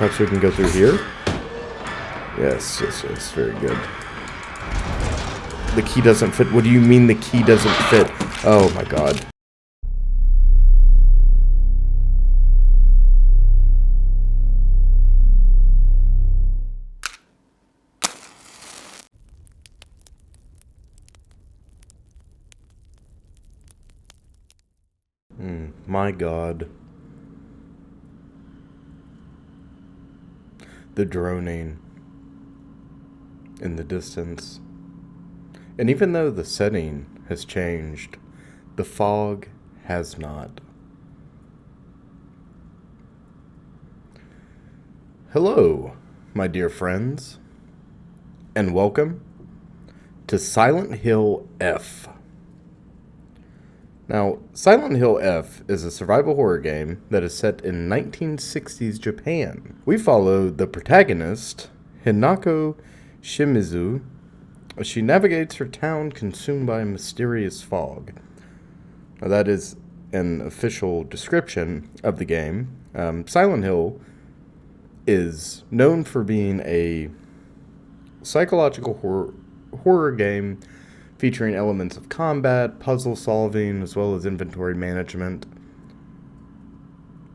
Perhaps we can go through here? Yes, very good. The key doesn't fit. What do you mean the key doesn't fit? Oh my god. My god. The droning in the distance. And even though the setting has changed, the fog has not. Hello, my dear friends, and welcome to silenthillf. Now, silenthillf is a survival horror game that is set in 1960s Japan. We follow the protagonist, Hinako Shimizu, as she navigates her town consumed by a mysterious fog. Now, that is an official description of the game. Silent Hill is known for being a psychological horror game featuring elements of combat, puzzle solving, as well as inventory management,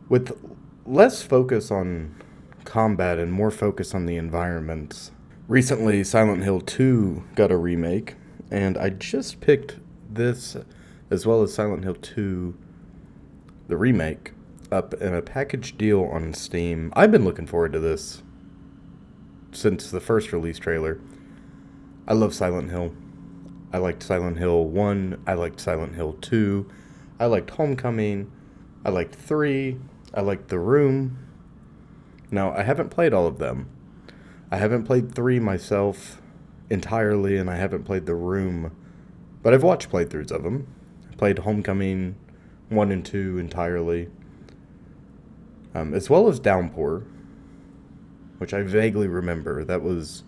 with less focus on combat and more focus on the environments. Recently, Silent Hill 2 got a remake, and I just picked this, as well as Silent Hill 2, the remake, up in a package deal on Steam. I've been looking forward to this since the first release trailer. I love Silent Hill. I liked Silent Hill 1, I liked Silent Hill 2, I liked Homecoming, I liked 3, I liked The Room. Now, I haven't played all of them. I haven't played 3 myself entirely, and I haven't played The Room, but I've watched playthroughs of them. I played Homecoming 1 and 2 entirely, as well as Downpour, which I vaguely remember. That one's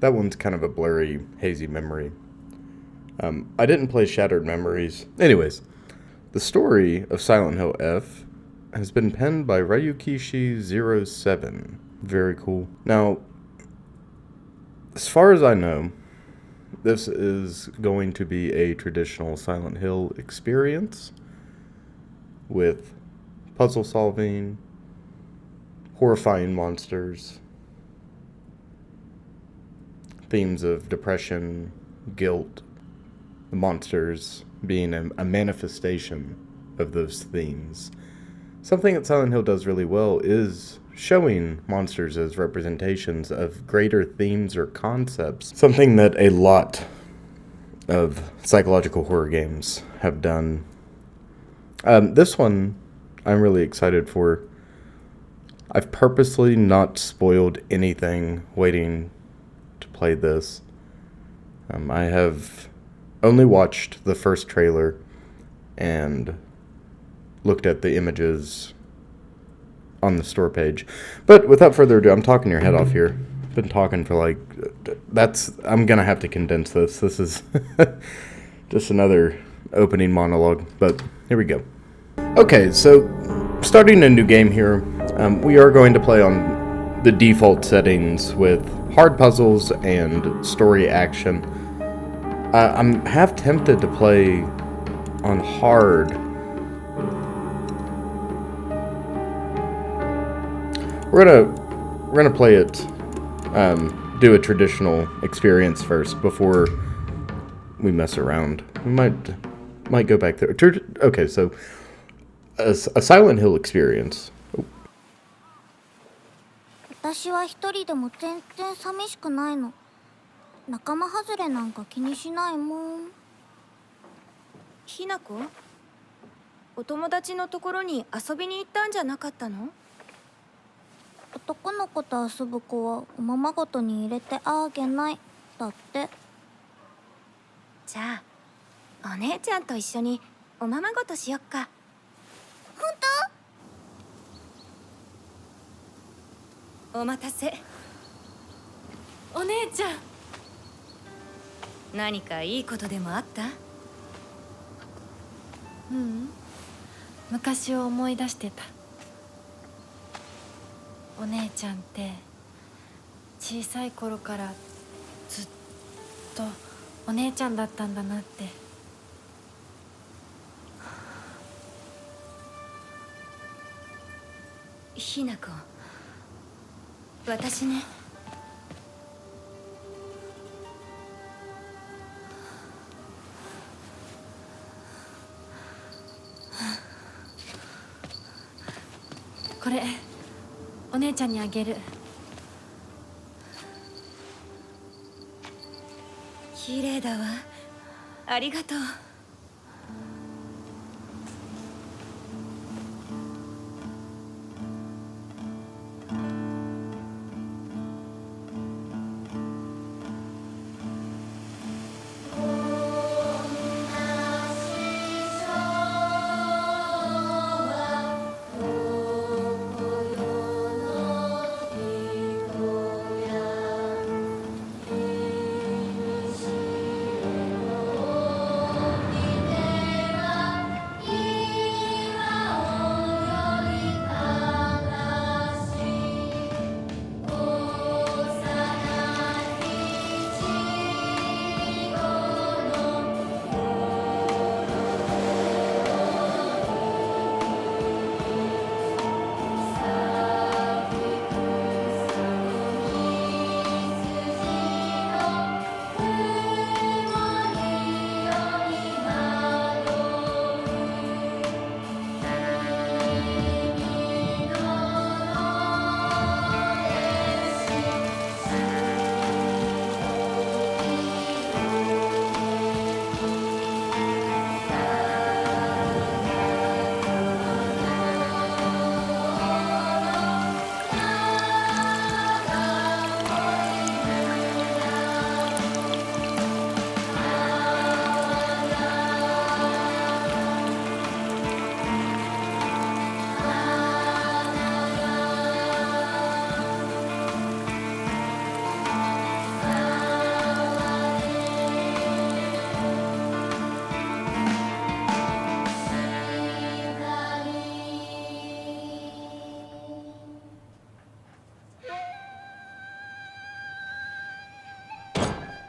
kind of a blurry, hazy memory. I didn't play Shattered Memories. Anyways, the story of Silent Hill F has been penned by Ryukishi07. Very cool. Now, as far as I know, this is going to be a traditional Silent Hill experience with puzzle solving, horrifying monsters, themes of depression, guilt, the monsters being a manifestation of those themes. Something that Silent Hill does really well is showing monsters as representations of greater themes or concepts. Something that a lot of psychological horror games have done. This one I'm really excited for. I've purposely not spoiled anything waiting to play this. I have only watched the first trailer and looked at the images on the store page. But without further ado, I'm talking your head off here. I've been talking for I'm gonna have to condense this. This is just another opening monologue, but here we go. Okay, so starting a new game here, we are going to play on the default settings with hard puzzles and story action. I'm half tempted to play on hard. We're gonna play it, do a traditional experience first before we mess around. We might go back there. Okay, so a Silent Hill experience. 私は一人でも全然寂しくないの。仲間外れなんか気にしないもん。ひなこ、お友達のところに遊びに行ったんじゃなかったの？男の子と遊ぶ子はおままごとに入れてあげないだって。じゃあお姉ちゃんと一緒におままごとしよっか。本当？お待たせ。お姉ちゃん、何かいいことでもあった？ううん、昔を思い出してた。お姉ちゃんって小さい頃からずっとお姉ちゃんだったんだなって。ひなこ、私ね。これお姉ちゃんにあげる。綺麗だわ。ありがとう。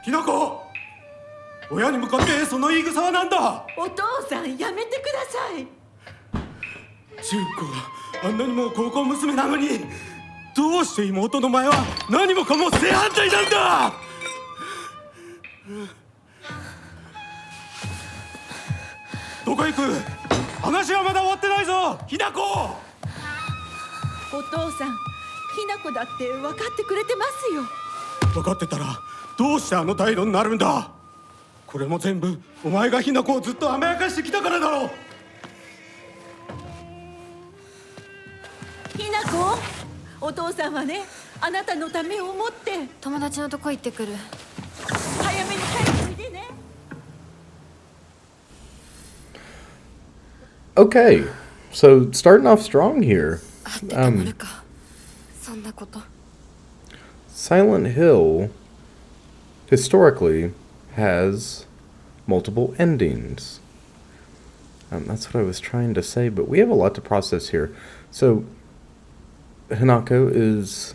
ひなこ、親に向かってその言い草は何だ。お父さんやめてください。純子があんなにも高校娘なのに、どうして妹の前は何もかも正反対なんだ。どこ行く。話はまだ終わってないぞ、ひなこ。お父さん、ひな子だって分かってくれてますよ。分かってたらどうしてあの態度になるんだ。これも全部お前がひな子をずっと甘やかしてきたからだろう。ひな子、お父さんはね、あなたのためを思って友達のとこ行ってくる。早めに帰っておいでね。Okay, so starting off strong here. あってたまるか、そんなこと。Silent Hill historically has multiple endings. That's what I was trying to say, but we have a lot to process here. So, Hinako is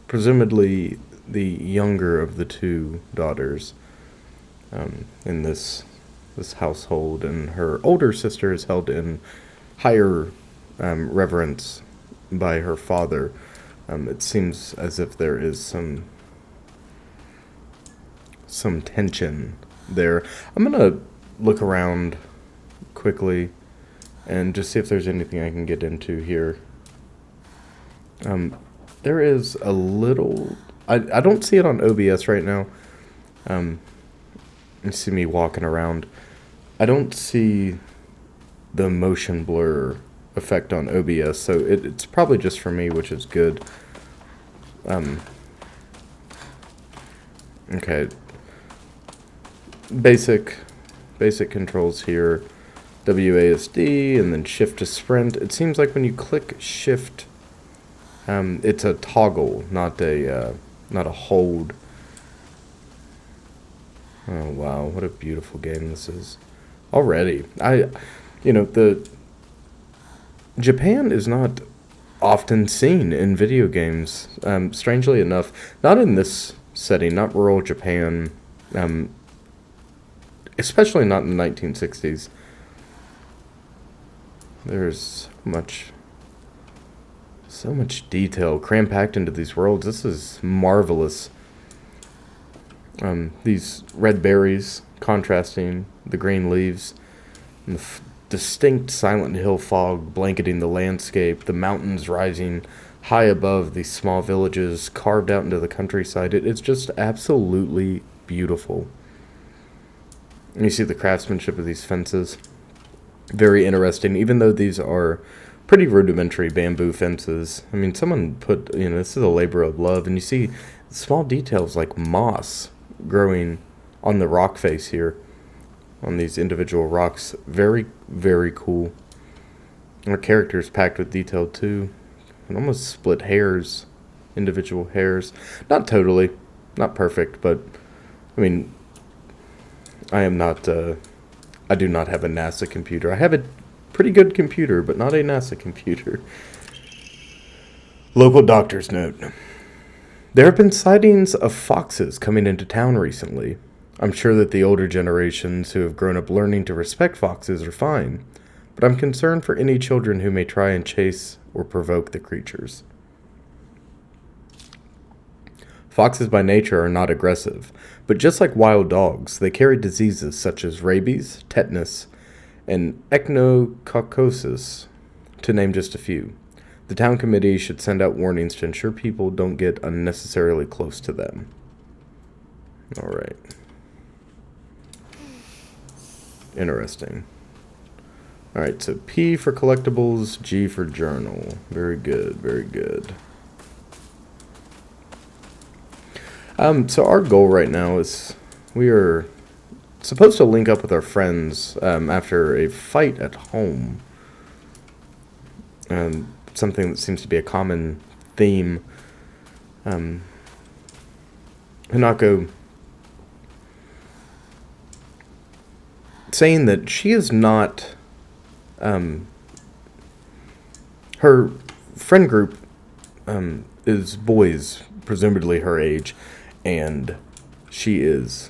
presumably the younger of the two daughters in this household, and her older sister is held in higher reverence by her father. It seems as if there is some tension there. I'm gonna look around quickly and just see if there's anything I can get into here. There is a little... I don't see it on OBS right now. You see me walking around. I don't see the motion blur effect on OBS, so it's probably just for me, which is good. Okay. Basic controls here. WASD and then shift to sprint. It seems like when you click shift, it's a toggle, not a hold. Oh wow, what a beautiful game this is. Already. Japan is not often seen in video games. Strangely enough, not in this setting, not rural Japan, especially not in the 1960s. There's so much detail cram-packed into these worlds. This is marvelous. These red berries contrasting the green leaves, and the distinct Silent Hill fog blanketing the landscape, the mountains rising high above these small villages carved out into the countryside. It's just absolutely beautiful. And you see the craftsmanship of these fences. Very interesting, even though these are pretty rudimentary bamboo fences. I mean, someone put, this is a labor of love, and you see small details like moss growing on the rock face here, on these individual rocks. Very, very cool. Our characters packed with detail too, and almost split hairs, individual hairs. Not totally, not perfect, but I mean, I do not have a NASA computer. I have a pretty good computer, but not a NASA computer. Local doctor's note. There have been sightings of foxes coming into town recently. I'm sure that the older generations who have grown up learning to respect foxes are fine, but I'm concerned for any children who may try and chase or provoke the creatures. Foxes by nature are not aggressive, but just like wild dogs, they carry diseases such as rabies, tetanus, and echinococcosis, to name just a few. The town committee should send out warnings to ensure people don't get unnecessarily close to them. Alright. Interesting. Alright, so P for collectibles, G for journal. Very good, very good. So our goal right now is we are supposed to link up with our friends after a fight at home. Something that seems to be a common theme. Hanako saying that she is not, her friend group is boys, presumably her age, and she is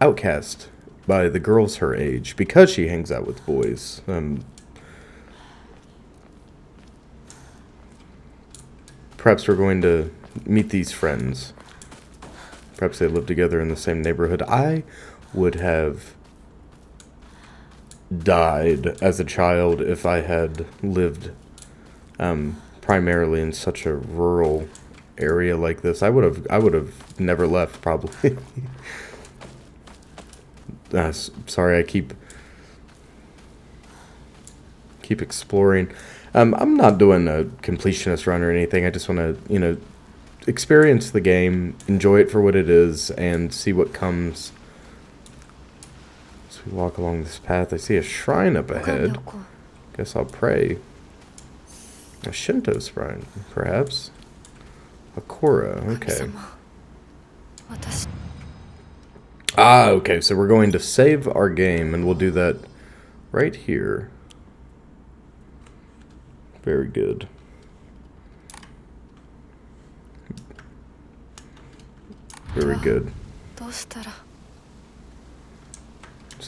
outcast by the girls her age because she hangs out with boys. Perhaps we're going to meet these friends. Perhaps they live together in the same neighborhood. I would have died as a child if I had lived primarily in such a rural area like this. I would have never left, probably. Sorry, I keep exploring. I'm not doing a completionist run or anything. I just want to, experience the game, enjoy it for what it is, and see what comes. As we walk along this path, I see a shrine up ahead. Guess I'll pray. A Shinto shrine, perhaps. A Kora, okay. Ah, okay, so we're going to save our game, and we'll do that right here. Very good. Very good. Is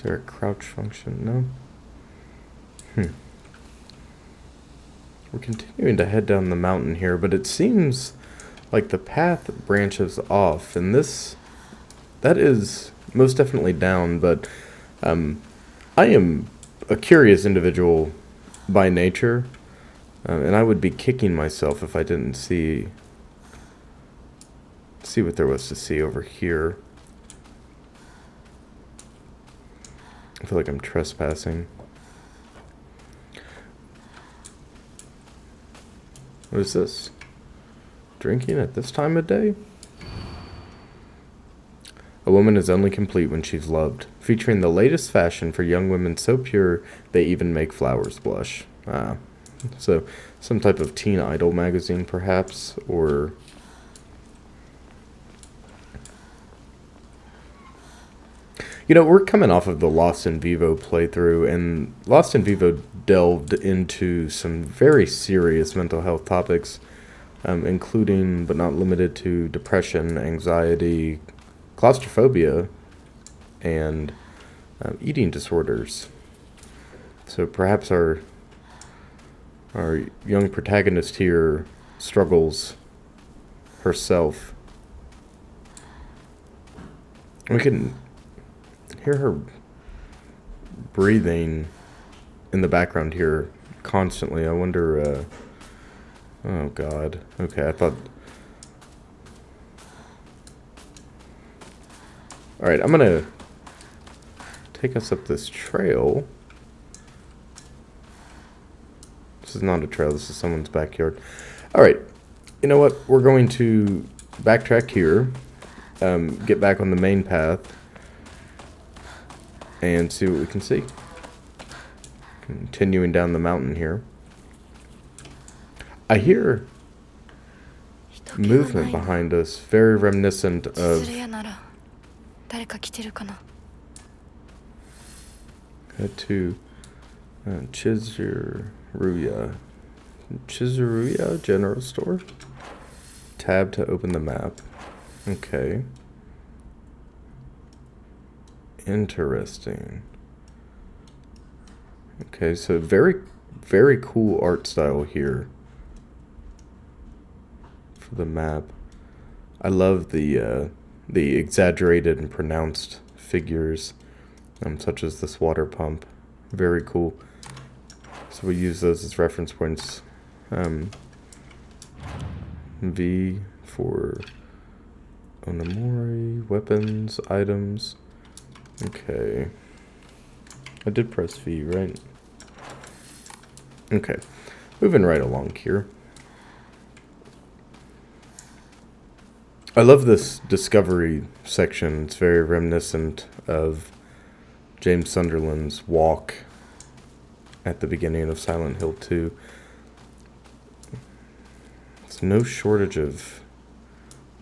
there a crouch function? No? We're continuing to head down the mountain here, but it seems like the path branches off, and that is most definitely down, but I am a curious individual by nature, and I would be kicking myself if I didn't see what there was to see over here. I feel like I'm trespassing. What is this? Drinking at this time of day? A woman is only complete when she's loved, featuring the latest fashion for young women so pure they even make flowers blush. So some type of teen idol magazine, perhaps, or You know, we're coming off of the Lost in Vivo playthrough, and Lost in Vivo delved into some very serious mental health topics, including but not limited to depression, anxiety, claustrophobia, and eating disorders. So perhaps our young protagonist here struggles herself. We can hear her breathing in the background here constantly. I wonder, oh god. Okay, I thought... Alright, I'm gonna take us up this trail. This is not a trail, this is someone's backyard. Alright, you know what? We're going to backtrack here, get back on the main path, and see what we can see. Continuing down the mountain here. I hear movement behind us, very reminiscent of... Head to Chizuruya General Store. Tab to open the map. Okay. Interesting. Okay, so very, very cool art style here for the map. I love the exaggerated and pronounced figures, such as this water pump. Very cool. So we use those as reference points. V for Onamori, weapons, items. Okay. I did press V, right? Okay. Moving right along here. I love this discovery section. It's very reminiscent of James Sunderland's walk at the beginning of Silent Hill 2. There's no shortage of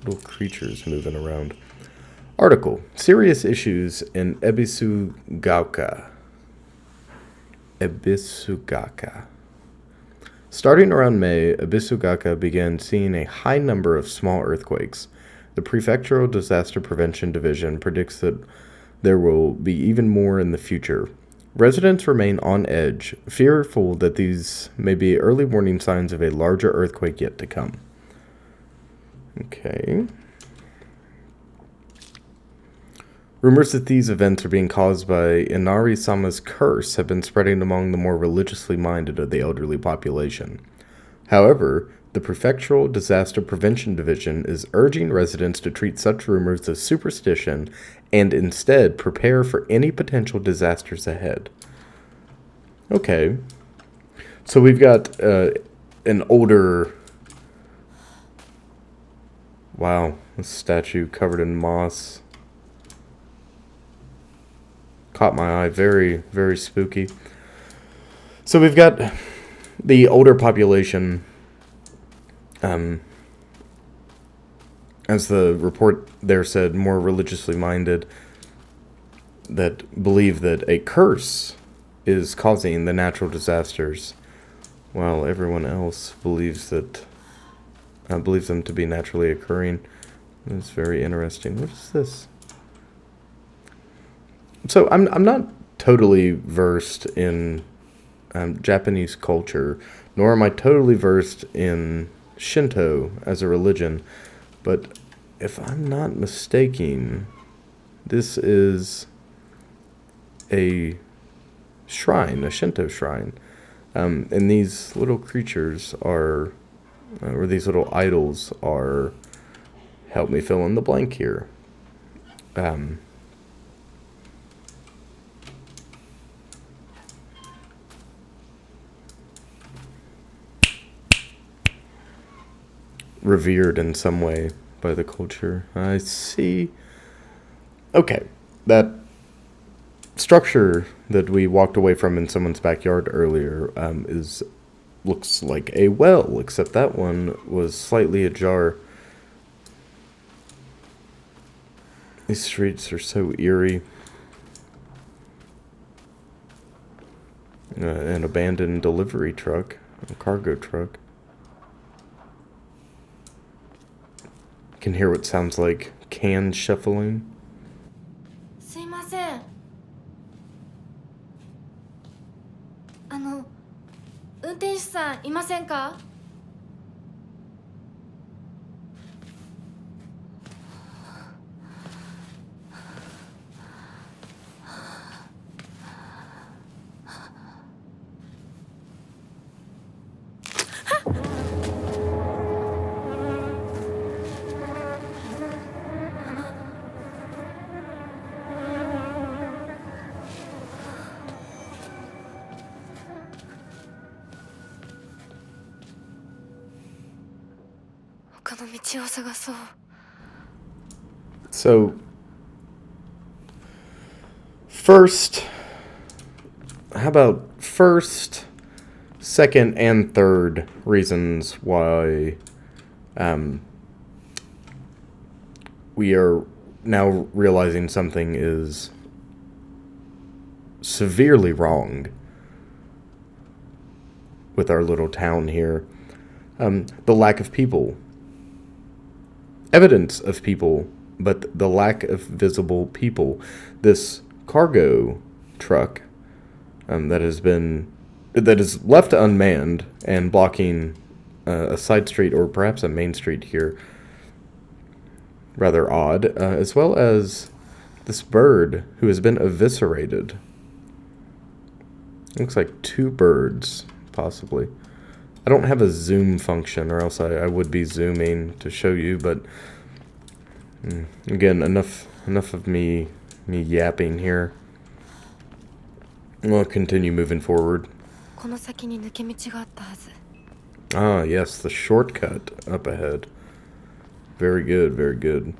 little creatures moving around. Article: Serious issues in Ebisugaoka. Ebisugaoka. Starting around May, Ebisugaoka began seeing a high number of small earthquakes. The Prefectural Disaster Prevention Division predicts that there will be even more in the future. Residents remain on edge, fearful that these may be early warning signs of a larger earthquake yet to come. Okay. Rumors that these events are being caused by Inari-sama's curse have been spreading among the more religiously minded of the elderly population. However, the Prefectural Disaster Prevention Division is urging residents to treat such rumors as superstition and instead prepare for any potential disasters ahead. Okay. So we've got an older... Wow, a statue covered in moss. Caught my eye. Very, very spooky. So we've got the older population, as the report there said, more religiously minded, that believe that a curse is causing the natural disasters, while everyone else believes that believes them to be naturally occurring. That's very interesting. What is this? So I'm not totally versed in Japanese culture, nor am I totally versed in Shinto as a religion, but if I'm not mistaken, this is a shrine, a Shinto shrine, and these little creatures are, or these little idols are, help me fill in the blank here. Revered in some way by the culture. I see. Okay, that structure that we walked away from in someone's backyard earlier looks like a well, except that one was slightly ajar. These streets are so eerie. An abandoned delivery truck, a cargo truck. Can hear what sounds like can shuffling. すいません。運転手さんいませんか？他の道を探そう。 So, first, how about first, second, and third reasons why we are now realizing something is severely wrong with our little town here. The lack of people. Evidence of people, but the lack of visible people. This cargo truck that is left unmanned and blocking a side street or perhaps a main street here. Rather odd, as well as this bird who has been eviscerated. Looks like 2 birds, possibly. I don't have a zoom function, or else I would be zooming to show you, but again, enough of me yapping here. We'll continue moving forward. この先に抜け道があったはず。 Ah, yes, the shortcut up ahead. Very good, very good.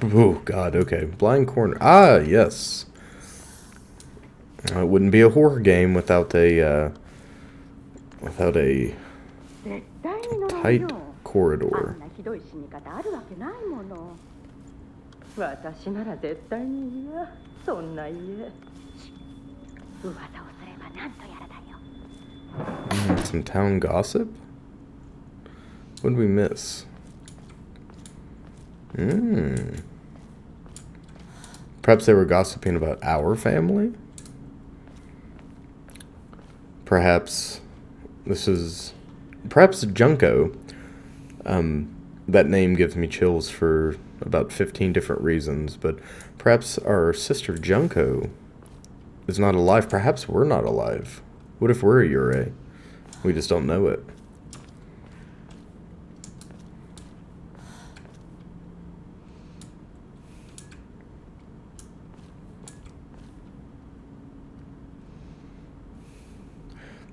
Oh, God, okay. Blind corner. Ah, yes. It wouldn't be a horror game without a tight corridor. ひどい死に方あるわけないもの。私なら絶対に嫌。そんな家。噂をすればなんとやらだよ。 Some town gossip? What did we miss? Perhaps they were gossiping about our family? Perhaps Junko. That name gives me chills for about 15 different reasons, but perhaps our sister Junko is not alive. Perhaps we're not alive. What if we're a Yurei? We just don't know it.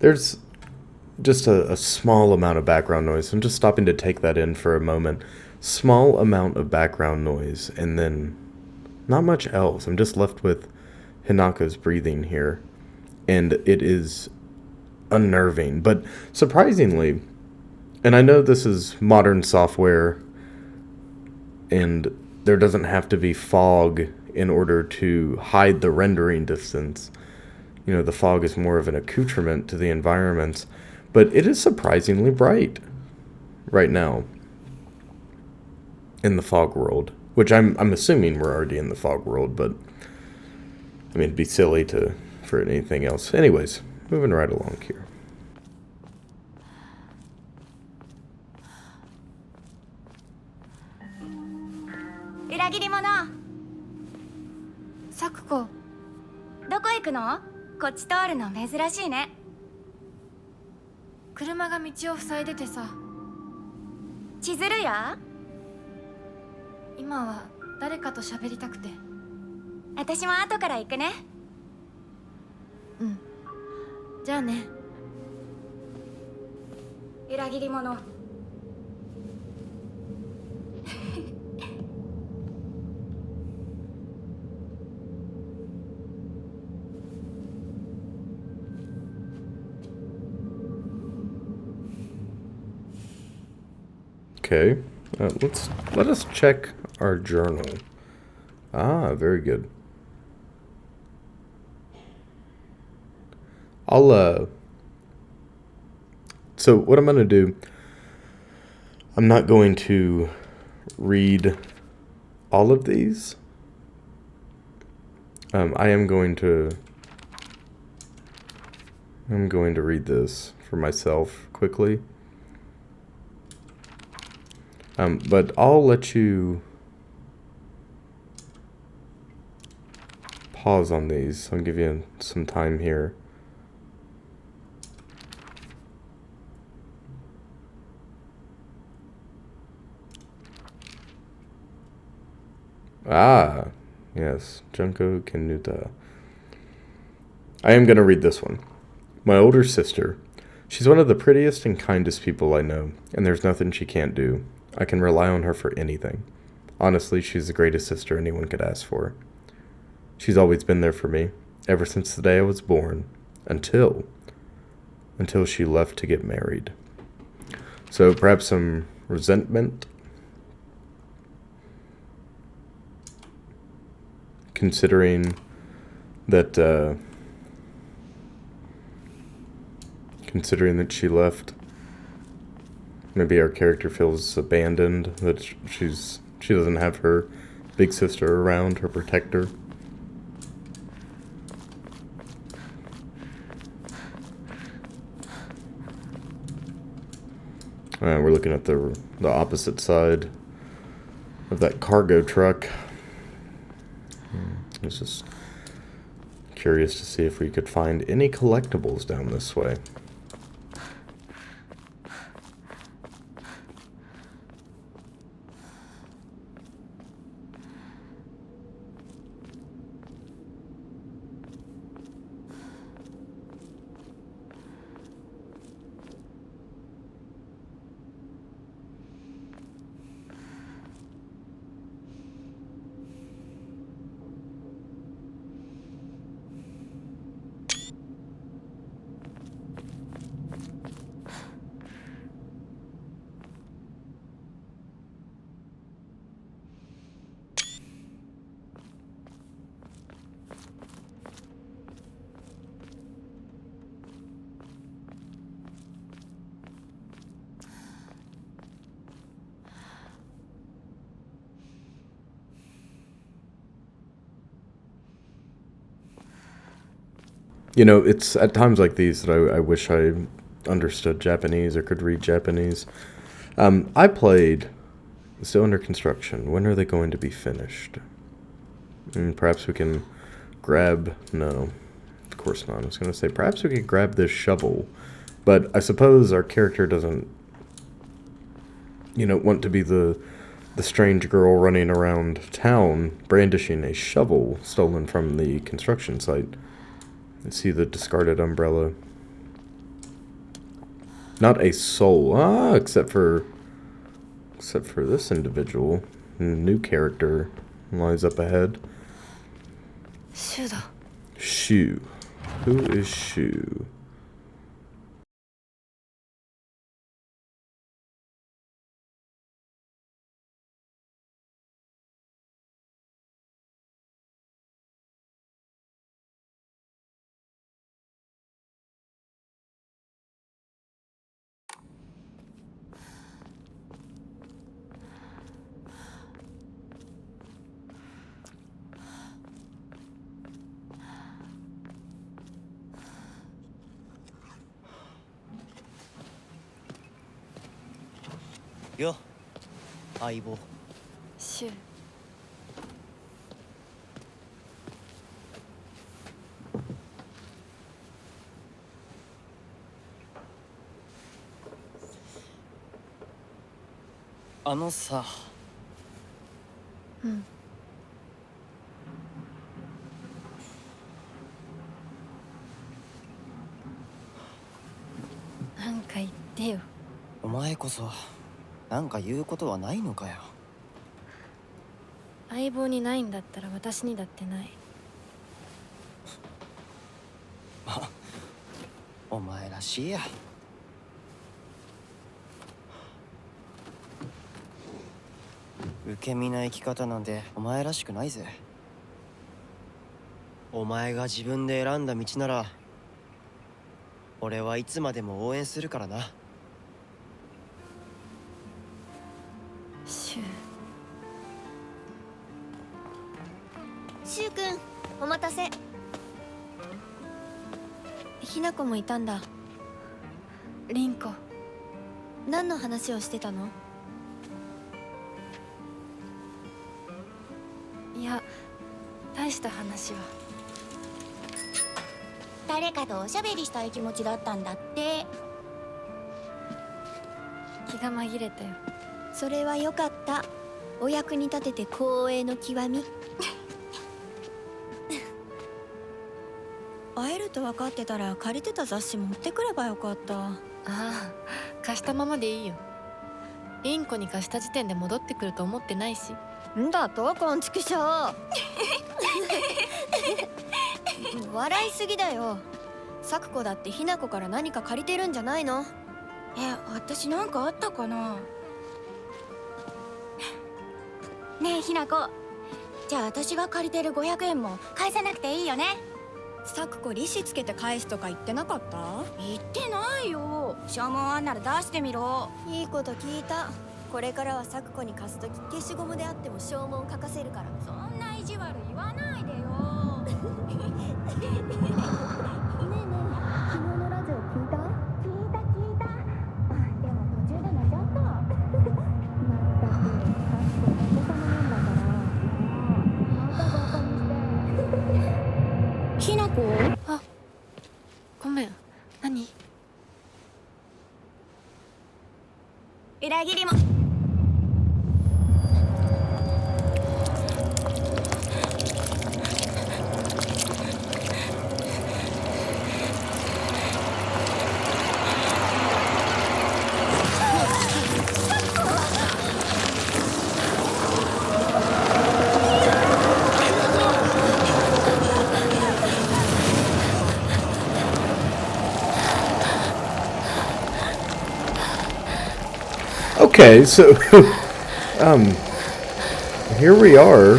There's just a small amount of background noise. I'm just stopping to take that in for a moment. Small amount of background noise, and then not much else. I'm just left with Hinako's breathing here, and it is unnerving. But surprisingly, and I know this is modern software, and there doesn't have to be fog in order to hide the rendering distance. You know, the fog is more of an accoutrement to the environments, but it is surprisingly bright right now in the fog world, which I'm assuming we're already in the fog world, but I mean, it'd be silly for anything else. Anyways, moving right along here. 裏切り者。サクコ。どこ行くの？こっち通るの珍しいね。車が道を塞いでてさ。千鶴や？今は誰かと喋りたくて。私も後から行くね。うん。じゃあね。裏切り者。Okay, let us check our journal. Ah, very good. So what I'm going to do, I'm not going to read all of these. I'm going to read this for myself quickly. But I'll let you pause on these. I'll give you some time here. Ah, yes, Junko Kenuta. I am going to read this one. My older sister. She's one of the prettiest and kindest people I know, and there's nothing she can't do. I can rely on her for anything. Honestly, she's the greatest sister anyone could ask for. She's always been there for me, ever since the day I was born, until she left to get married. So perhaps some resentment, considering that she left. Maybe our character feels abandoned, that she doesn't have her big sister around, her protector. We're looking at the opposite side of that cargo truck. I was just curious to see if we could find any collectibles down this way. You know, it's at times like these that I wish I understood Japanese or could read Japanese. I played Still Under Construction. When are they going to be finished? Perhaps we can grab... No, of course not. I was going to say, perhaps we could grab this shovel. But I suppose our character doesn't, want to be the strange girl running around town brandishing a shovel stolen from the construction site. Let's see the discarded umbrella. Not a soul. Except for this individual. New character lies up ahead. Shu. Who is Shu? Yo, 相棒。シュウ。あのさ。うん。なんか言ってよ。お前こそなんか言うことはないのかよ。相棒にないんだったら私にだってない。お前らしいや。受け身な生き方なんてお前らしくないぜ。お前が自分で選んだ道なら俺はいつまでも応援するからな。シュウ、シュウ君、お待たせ。ひなこもいたんだ。リンコ。何の話をしてたの？いや、大した話は。誰かとおしゃべりしたい気持ちだったんだって。気が紛れたよ。それはよかった。お役に立てて光栄の極み。会えると分かってたら借りてた雑誌持ってくればよかった。ああ、貸したままでいいよ。リンコに貸した時点で戻ってくると思ってないし。んだとこんちくしょう。笑いすぎだよ。サクコだってひなこから何か借りてるんじゃないの？私なんかあったかな。ねえひなこ、じゃあ私が借りてる500円も返さなくていいよね。サクコ利子つけて返すとか言ってなかった？言ってないよ。証文あんなら出してみろ。いいこと聞いた。これからはサクコに貸すとき消しゴムであっても証文書かせるから。そんな意地悪言わないでよ。ねえねえ、昨日のラジオ聞いた？聞いた。でも途中で寝ちゃった。まったく、サクコお子様なんだから。またバカにして。ひなこ？あ、ごめん。何？裏切りも。Okay, so here we are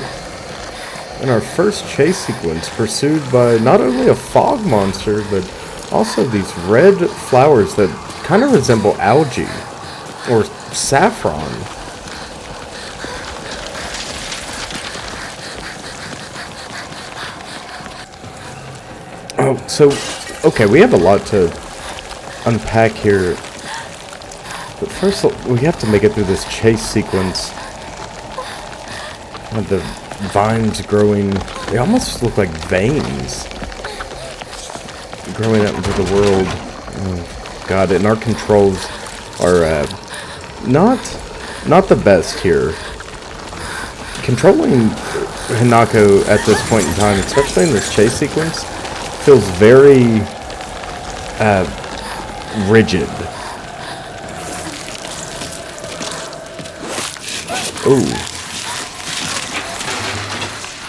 in our first chase sequence, pursued by not only a fog monster, but also these red flowers that kind of resemble algae or saffron. Oh, so okay, we have a lot to unpack here. But first, we have to make it through this chase sequence. And the vines growing, they almost look like veins growing out into the world. Oh, God, and our controls are not the best here. Controlling Hinako at this point in time, especially in this chase sequence, feels very rigid. Ooh.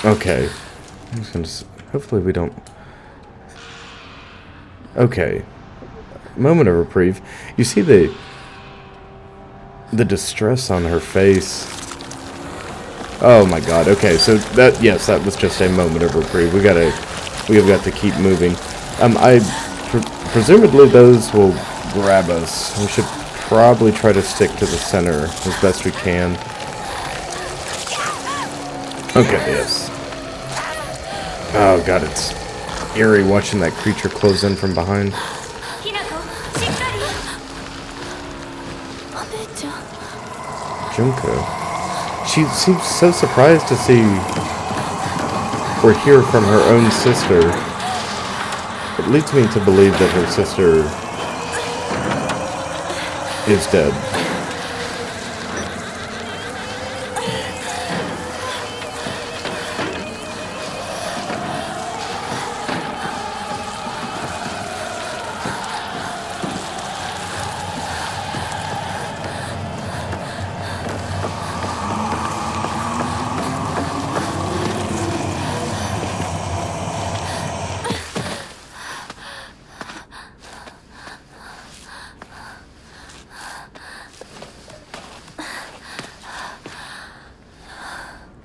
Okay. I'm just gonna hopefully we don't. Okay. Moment of reprieve. You see the distress on her face. Oh my God. Okay, so that that was just a moment of reprieve. We have got to keep moving. Presumably those will grab us. We should probably try to stick to the center as best we can. Okay, yes. Oh God, it's eerie watching that creature close in from behind. Junko. She seems so surprised to see or hear from her own sister. It leads me to believe that her sister is dead.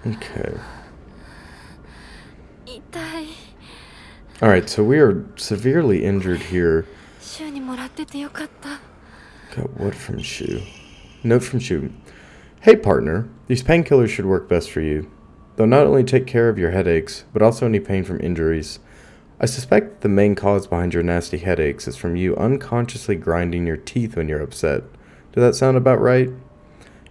Okay. Alright, so we are severely injured here. てよかった。 Got what from Shu? Note from Shu. Hey partner, these painkillers should work best for you. They'll not only take care of your headaches, but also any pain from injuries. I suspect the main cause behind your nasty headaches is from you unconsciously grinding your teeth when you're upset. Does that sound about right?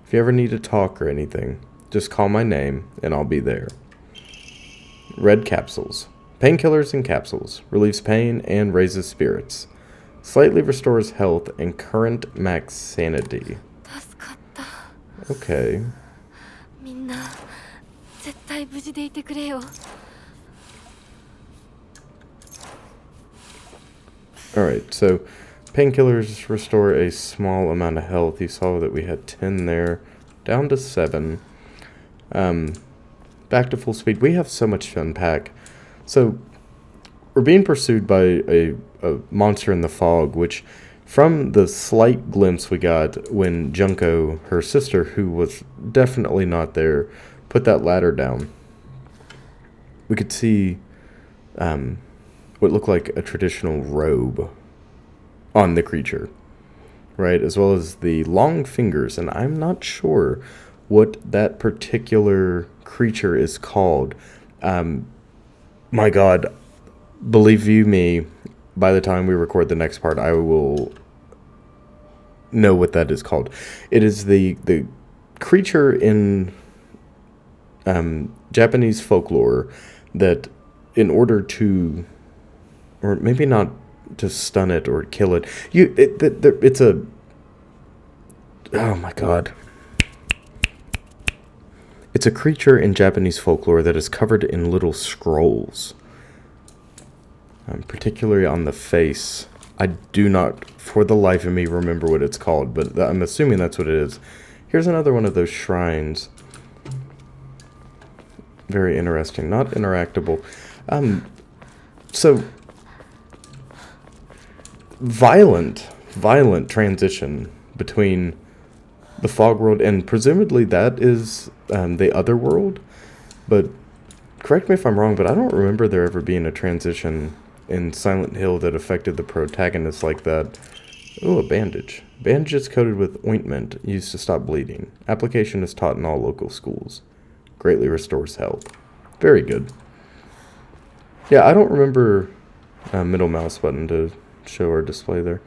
If you ever need to talk or anything, just call my name and I'll be there. Red capsules. Painkillers in capsules. Relieves pain and raises spirits. Slightly restores health and current max sanity. 助かった。 Okay. みんな絶対無事でいてくれよ。 Alright, so painkillers restore a small amount of health. You saw that we had 10 there. Down to 7. Back to full speed. We have so much to unpack. So, we're being pursued by a monster in the fog, which, from the slight glimpse we got when Junko, her sister, who was definitely not there, put that ladder down, we could see what looked like a traditional robe on the creature, right? As well as the long fingers, and I'm not sure what that particular creature is called. My God, believe you me, by the time we record the next part, I will know what that is called. It is the creature in Japanese folklore that, in order to, or maybe not to stun it or kill it, it's a, oh my God. It's a creature in Japanese folklore that is covered in little scrolls, particularly on the face. I do not, for the life of me, remember what it's called, but I'm assuming that's what it is. Here's another one of those shrines. Very interesting. Not interactable. So, violent transition between the fog world, and presumably that is the other world, but correct me if I'm wrong, but I don't remember there ever being a transition in Silent Hill that affected the protagonist like that. Oh, a bandage. Bandage is coated with ointment used to stop bleeding. Application is taught in all local schools. Greatly restores health. Very good. Yeah, I don't remember middle mouse button to show or display there.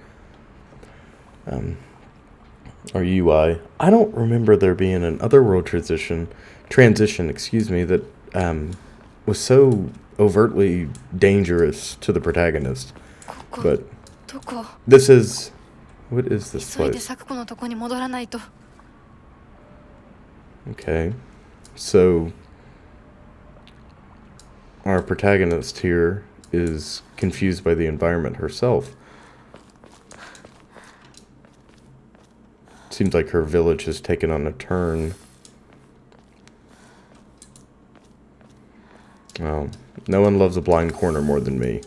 Or UI. I don't remember there being an otherworld transition, that was so overtly dangerous to the protagonist. But this is, what is this place? Okay, so our protagonist here is confused by the environment herself. Seems like her village has taken on a turn. Oh, no one loves a blind corner more than me.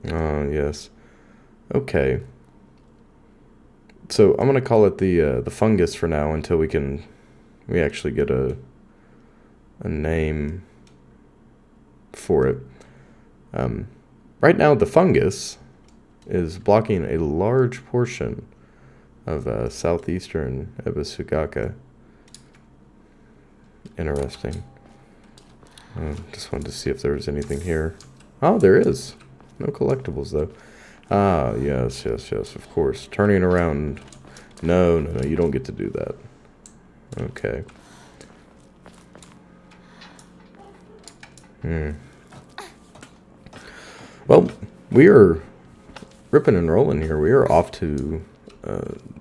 Oh, yes. Okay. So I'm gonna call it the fungus for now until we actually get a name for it. Right now, the fungus is blocking a large portion of southeastern Ebisugaoka. Interesting. Just wanted to see if there was anything here. Oh, there is. No collectibles, though. Ah, yes, of course. Turning around. No, you don't get to do that. Okay. Well, we are ripping and rolling here. We are off to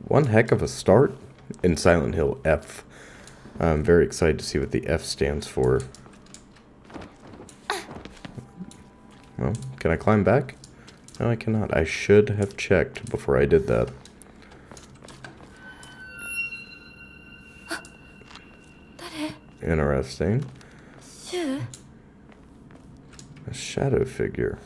one heck of a start in Silent Hill F. I'm very excited to see what the F stands for. Well, can I climb back? No, I cannot. I should have checked before I did that. Interesting. A shadow figure.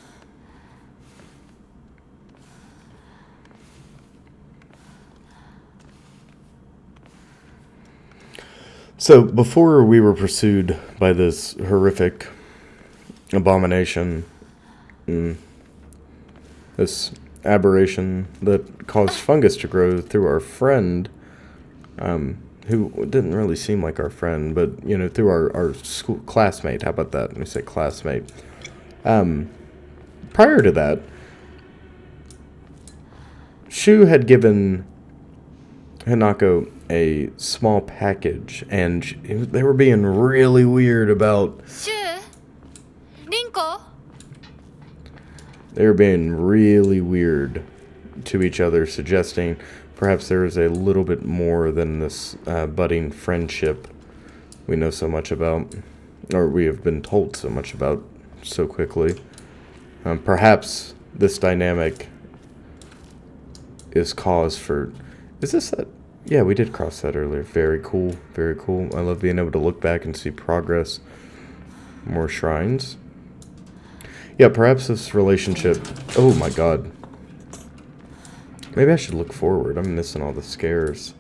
So, before we were pursued by this horrific abomination, this aberration that caused fungus to grow through our friend, who didn't really seem like our friend, but, you know, through our school classmate. How about that? Let me say classmate. Prior to that, Shu had given Hanako a small package, and they were being really weird about... Shu? Rinko? They were being really weird to each other, suggesting perhaps there is a little bit more than this budding friendship we know so much about, or we have been told so much about so quickly. Perhaps this dynamic is cause for... Is this that? Yeah, we did cross that earlier. Very cool. Very cool. I love being able to look back and see progress. More shrines. Yeah, perhaps this relationship... Oh my god. Maybe I should look forward. I'm missing all the scares.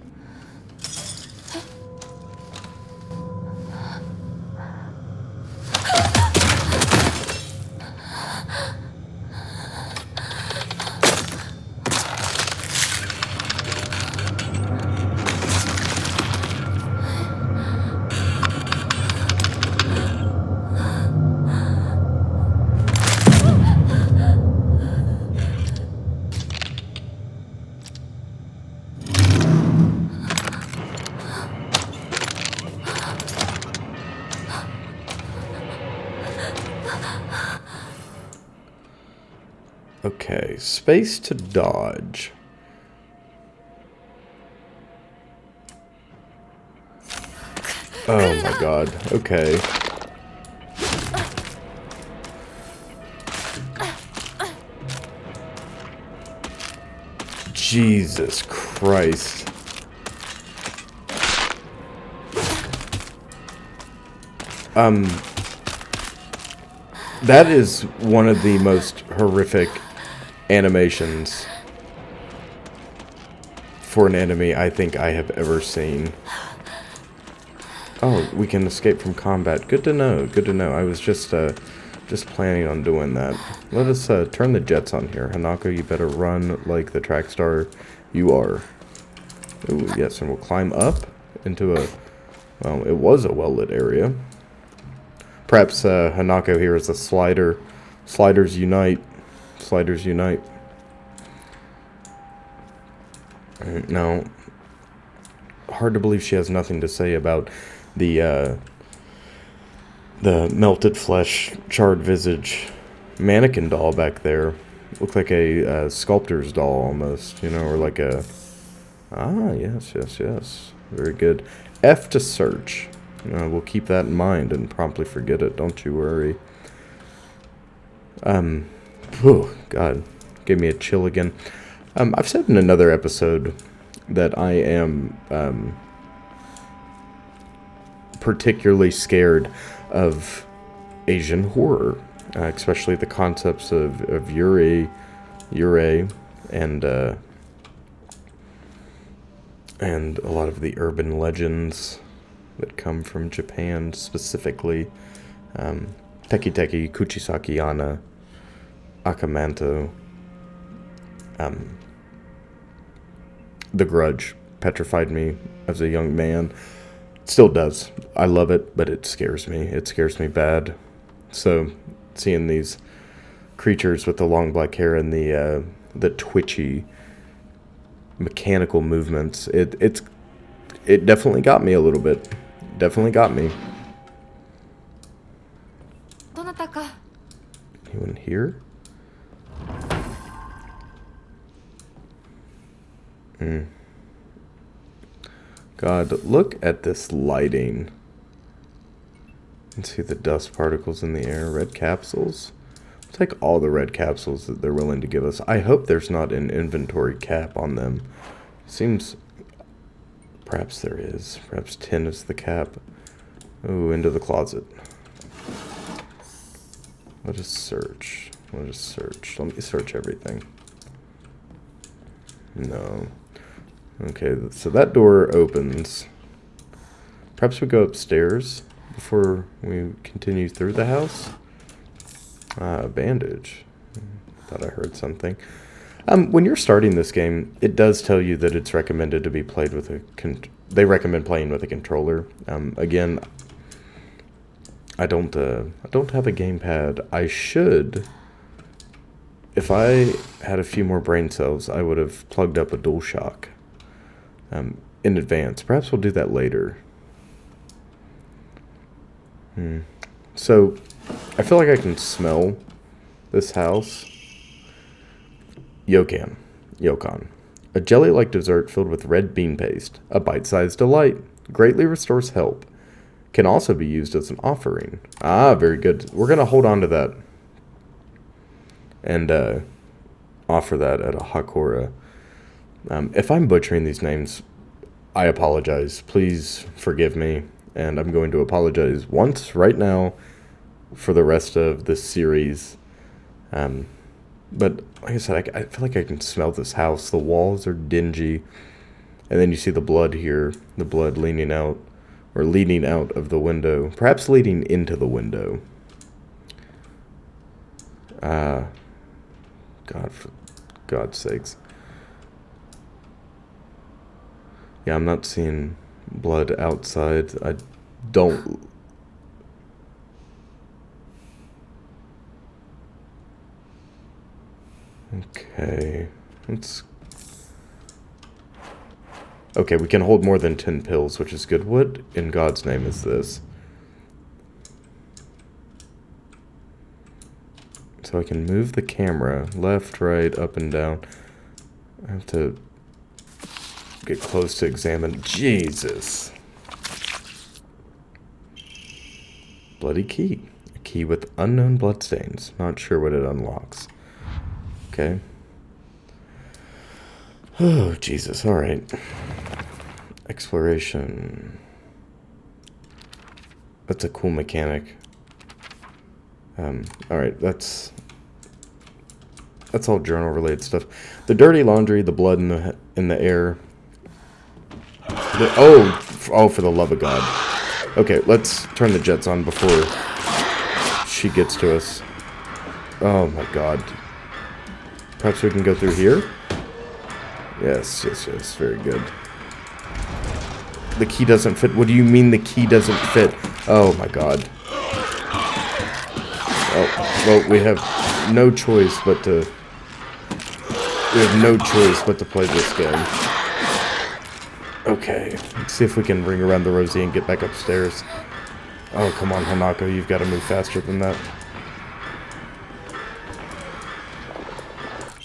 Okay, space to dodge. Oh my god, okay. Jesus Christ. That is one of the most horrific animations for an enemy I think I have ever seen. Oh, we can escape from combat. Good to know. Good to know. I was just planning on doing that. Let us turn the jets on here. Hanako, you better run like the track star you are. Ooh, yes, and we'll climb up into a... Well, it was a well-lit area. Perhaps Hanako here is a slider. Sliders unite. Sliders unite. No. Hard to believe she has nothing to say about the melted flesh, charred visage mannequin doll back there. Looked like a sculptor's doll almost, you know, or like a... Ah, yes, yes, yes. Very good. F to search. We'll keep that in mind and promptly forget it. Don't you worry. Oh, God. Gave me a chill again. I've said in another episode that I am particularly scared of Asian horror, especially the concepts of yurei, and a lot of the urban legends that come from Japan specifically. Teki Teki, Kuchisaki Yana, Akamanto. The Grudge petrified me as a young man. Still does. I love it, but it scares me. It scares me bad. So, seeing these creatures with the long black hair and the twitchy mechanical movements, it definitely got me a little bit. Definitely got me. Anyone here? God, look at this lighting. You can see the dust particles in the air. Red capsules. We'll take all the red capsules that they're willing to give us. I hope there's not an inventory cap on them. Seems... Perhaps there is. Perhaps 10 is the cap. Ooh, into the closet. Let us search. Let us search. Let me search everything. No. Okay, so that door opens. Perhaps we go upstairs before we continue through the house. Bandage. Thought I heard something. When you're starting this game, it does tell you that it's recommended to be played with a... They recommend playing with a controller. Again, I don't have a gamepad. I should. If I had a few more brain cells, I would have plugged up a DualShock in advance. Perhaps we'll do that later. So, I feel like I can smell this house. Yokan. A jelly-like dessert filled with red bean paste. A bite-sized delight. Greatly restores health. Can also be used as an offering. Ah, very good. We're going to hold on to that. And offer that at a Hakora. If I'm butchering these names, I apologize. Please forgive me. And I'm going to apologize once right now for the rest of this series. But like I said, I feel like I can smell this house. The walls are dingy. And then you see the blood here. The blood leaning out. Or leading out of the window. Perhaps leading into the window. God, for God's sakes. Yeah, I'm not seeing blood outside. I don't... Okay, let's... Okay, we can hold more than 10 pills, which is good. What in God's name is this? So I can move the camera left, right, up, and down. I have to get close to examine. Jesus. Bloody key. A key with unknown bloodstains. Not sure what it unlocks. Okay. Oh, Jesus. All right. Exploration. That's a cool mechanic. All right. That's all journal-related stuff. The dirty laundry, the blood in the air. Oh, for the love of God. Okay, let's turn the jets on before she gets to us. Oh my God. Perhaps we can go through here? Yes, very good. The key doesn't fit. What do you mean the key doesn't fit? Oh my God. Oh, well, we have no choice but to... We have no choice but to play this game. Okay, let's see if we can ring around the rosy and get back upstairs. Oh, come on, Hanako, you've got to move faster than that.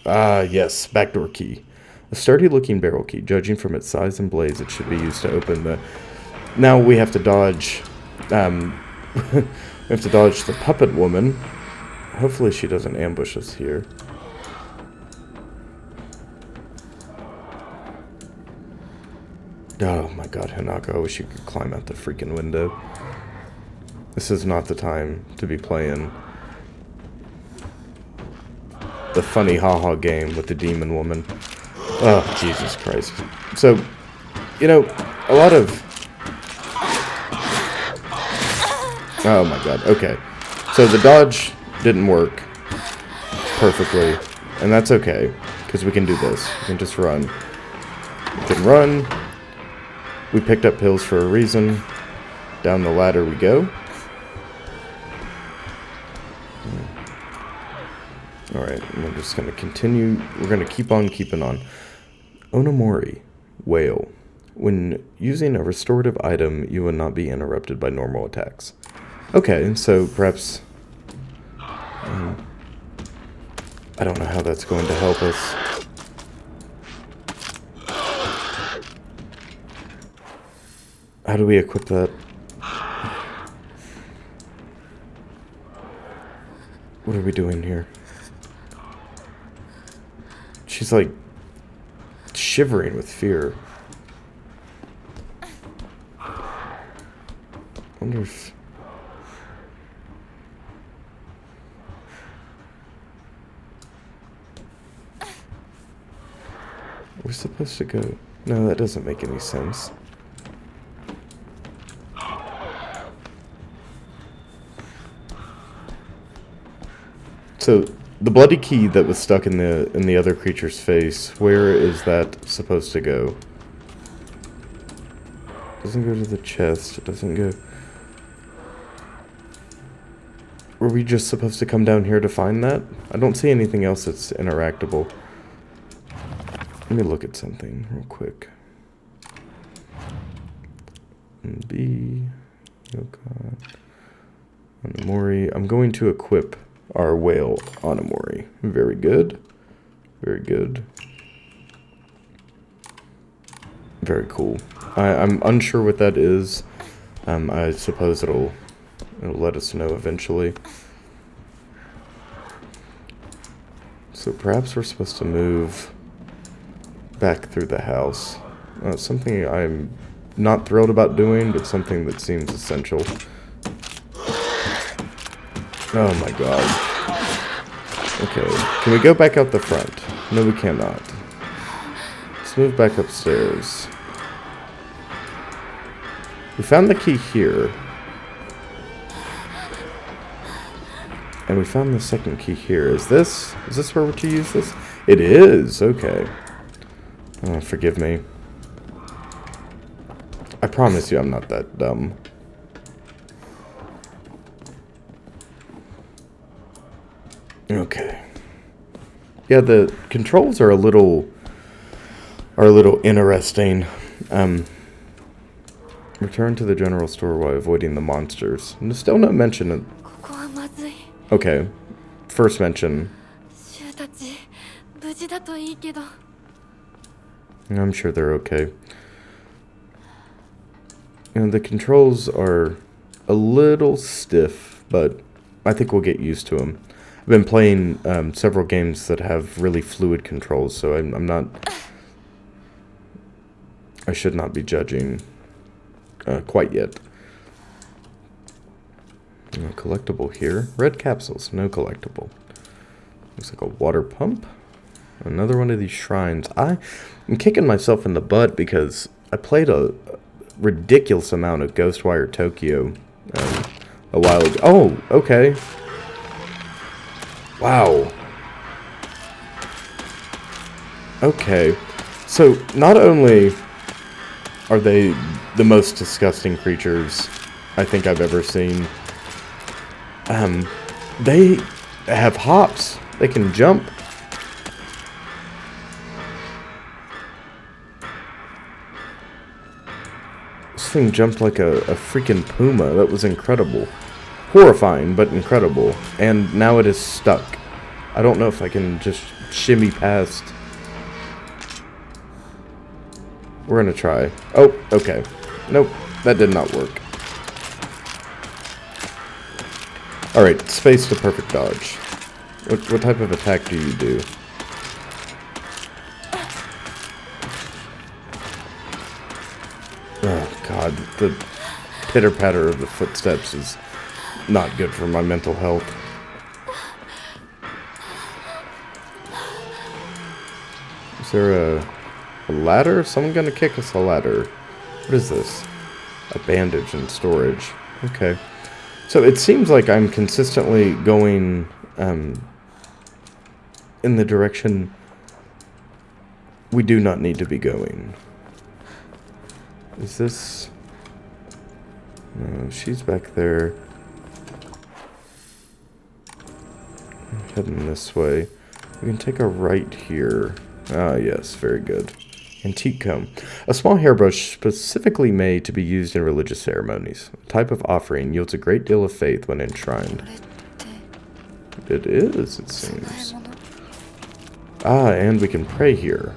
Ah, yes, backdoor key. A sturdy-looking barrel key. Judging from its size and blaze, it should be used to open the... Now we have to dodge... we have to dodge the puppet woman. Hopefully she doesn't ambush us here. Oh my God, Hanako, I wish you could climb out the freaking window. This is not the time to be playing the funny haha game with the demon woman. Oh, Jesus Christ. So, you know, a lot of... Oh my God, okay. So the dodge didn't work perfectly, and that's okay, because we can do this. We can just run. We can run. We picked up pills for a reason. Down the ladder we go. Alright, we're just going to continue. We're going to keep on keeping on. Onomori. Whale. When using a restorative item, you will not be interrupted by normal attacks. Okay, so perhaps... I don't know how that's going to help us. How do we equip that? What are we doing here? She's like shivering with fear. I wonder if... We're supposed to go... No, that doesn't make any sense. So the bloody key that was stuck in the other creature's face, where is that supposed to go? Doesn't go to the chest. It doesn't go. Were we just supposed to come down here to find that? I don't see anything else that's interactable. Let me look at something real quick. B. Yoka. Onamori. I'm going to equip our whale Onamori. Very good. Very good. Very cool. I'm unsure what that is. I suppose it'll let us know eventually. So perhaps we're supposed to move back through the house. Something I'm not thrilled about doing, but something that seems essential. Oh my god. Okay, can we go back out the front? No, we cannot. Let's move back upstairs. We found the key here. And we found the second key here. Is this where we're to use this? It is, okay. Oh, forgive me. I promise you I'm not that dumb. Okay. Yeah, the controls are a little interesting. Return to the general store while avoiding the monsters. And there's still no mention of... ここはまずい。 Okay. First mention. シュウたち無事だといいけど。 I'm sure they're okay. You know, the controls are a little stiff, but I think we'll get used to them. I've been playing several games that have really fluid controls, so I'm not... I should not be judging quite yet. No collectible here. Red capsules, no collectible. Looks like a water pump. Another one of these shrines. I'm kicking myself in the butt because I played a ridiculous amount of Ghostwire Tokyo a while ago. Oh, okay. Wow. Okay. So, not only are they the most disgusting creatures I think I've ever seen, they have hops. They can jump. This thing jumped like a freaking puma. That was incredible. Horrifying, but incredible. And now it is stuck. I don't know if I can just shimmy past. We're gonna try. Oh, okay. Nope, that did not work. Alright, space to perfect dodge. What type of attack do you do? Oh god, the pitter-patter of the footsteps is not good for my mental health. Is there a ladder? Someone gonna kick us a ladder. What is this? A bandage and storage. Okay. So it seems like I'm consistently going in the direction we do not need to be going. Is this... No, she's back there. I'm heading this way. We can take a right here. Ah, yes, very good. Antique comb. A small hairbrush specifically made to be used in religious ceremonies. A type of offering yields a great deal of faith when enshrined. It is, it seems. Ah, and we can pray here.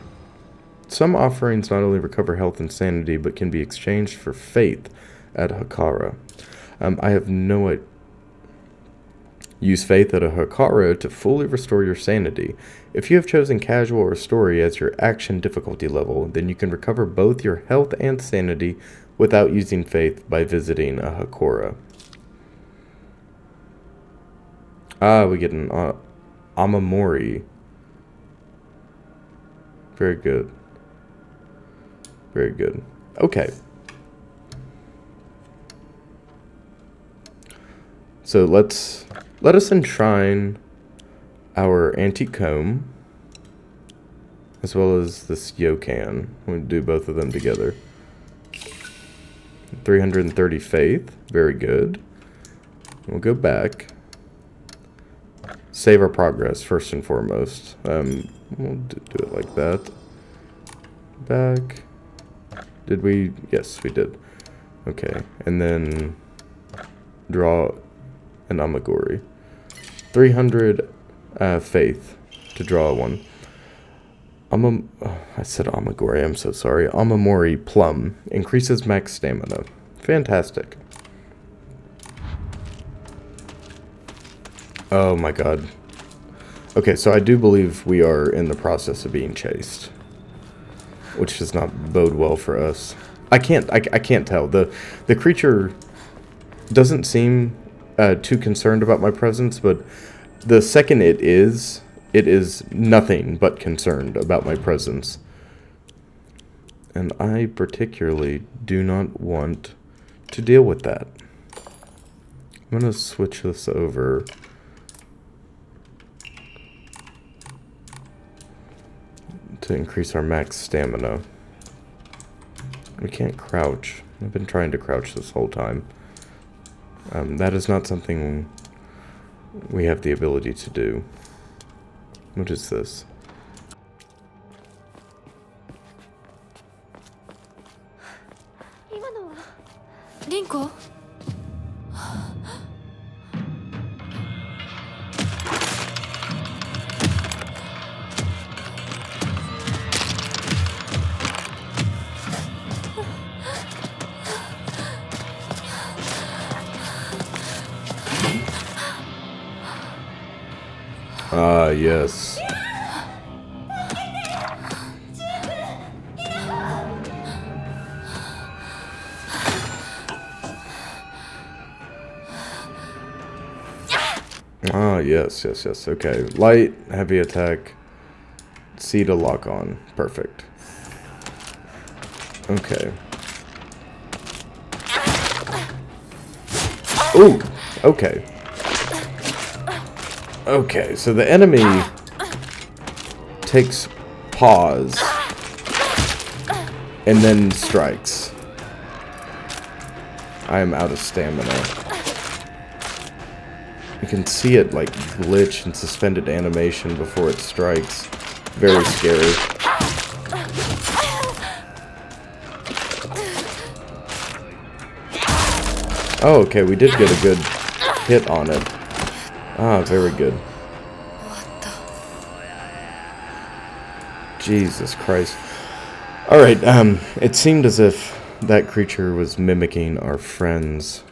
Some offerings not only recover health and sanity, but can be exchanged for faith at Hakara. I have no idea. Use faith at a Hakara to fully restore your sanity. If you have chosen casual or story as your action difficulty level, then you can recover both your health and sanity without using faith by visiting a Hakora. Ah, we get an Amamori. Very good. Very good. Okay. So let us enshrine our antique comb, as well as this yokan. We'll do both of them together. 330 faith. Very good. We'll go back. Save our progress, first and foremost. We'll do it like that. Back. Did we? Yes, we did. Okay, and then draw an amagori. 300 faith to draw one. I said amagori, I'm so sorry. Amamori plum. Increases max stamina. Fantastic. Oh my god. Okay, so I do believe we are in the process of being chased, which does not bode well for us. I can't tell. The creature doesn't seem too concerned about my presence, but the second it is nothing but concerned about my presence. And I particularly do not want to deal with that. I'm going to switch this over. To increase our max stamina. We can't crouch. I've been trying to crouch this whole time. That is not something we have the ability to do. What is this? Rinko? Ah, yes. Ah, yes, yes, yes. Okay. Light, heavy attack. C to lock on. Perfect. Okay. Ooh, okay. Okay, so the enemy takes pause and then strikes. I am out of stamina. You can see it like glitch and suspended animation before it strikes. Very scary. Oh, okay, we did get a good hit on it. Ah, very good. Jesus Christ. Alright, it seemed as if that creature was mimicking our friends.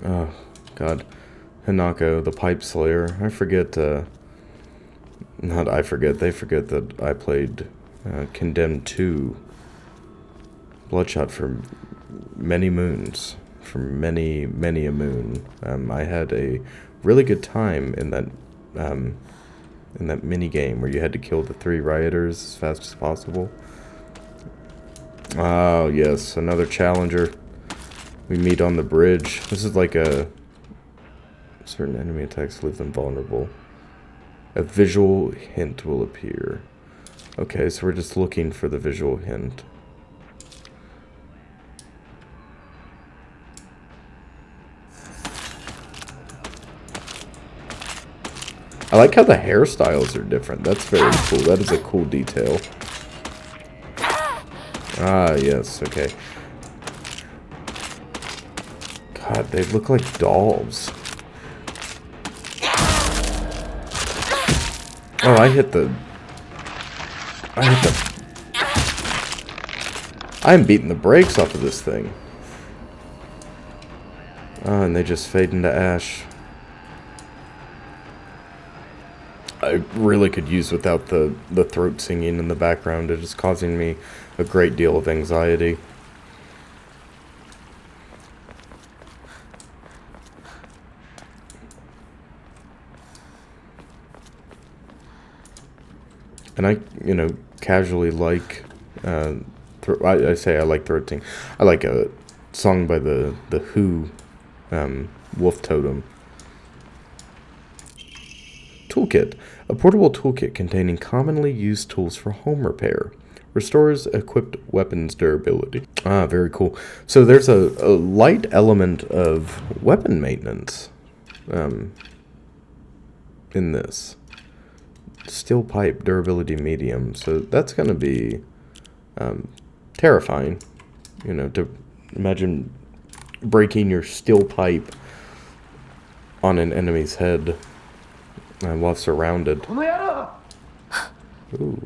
Oh, God. Hinako, the Pipe Slayer. I forget, not I forget, they forget that I played Condemned 2. Bloodshot for many moons. For many a moon. I had a really good time in that mini game where you had to kill the 3 rioters as fast as possible. Oh yes, another challenger. We meet on the bridge. This is like a certain enemy attacks leave them vulnerable. A visual hint will appear. Okay, so we're just looking for the visual hint. I like how the hairstyles are different. That's very cool. That is a cool detail. Ah, yes. Okay. God, they look like dolls. Oh, I hit the... I'm beating the brakes off of this thing. Oh, and they just fade into ash. I really could use without the throat singing in the background. It is causing me a great deal of anxiety. And I, casually like, I say I like throat singing. I like a song by the Who, Wolf Totem. Toolkit. A portable toolkit containing commonly used tools for home repair. Restores equipped weapons durability. Ah, very cool. So there's a light element of weapon maintenance in this. Steel pipe durability medium. So that's going to be terrifying. You know, to imagine breaking your steel pipe on an enemy's head while surrounded. Ooh.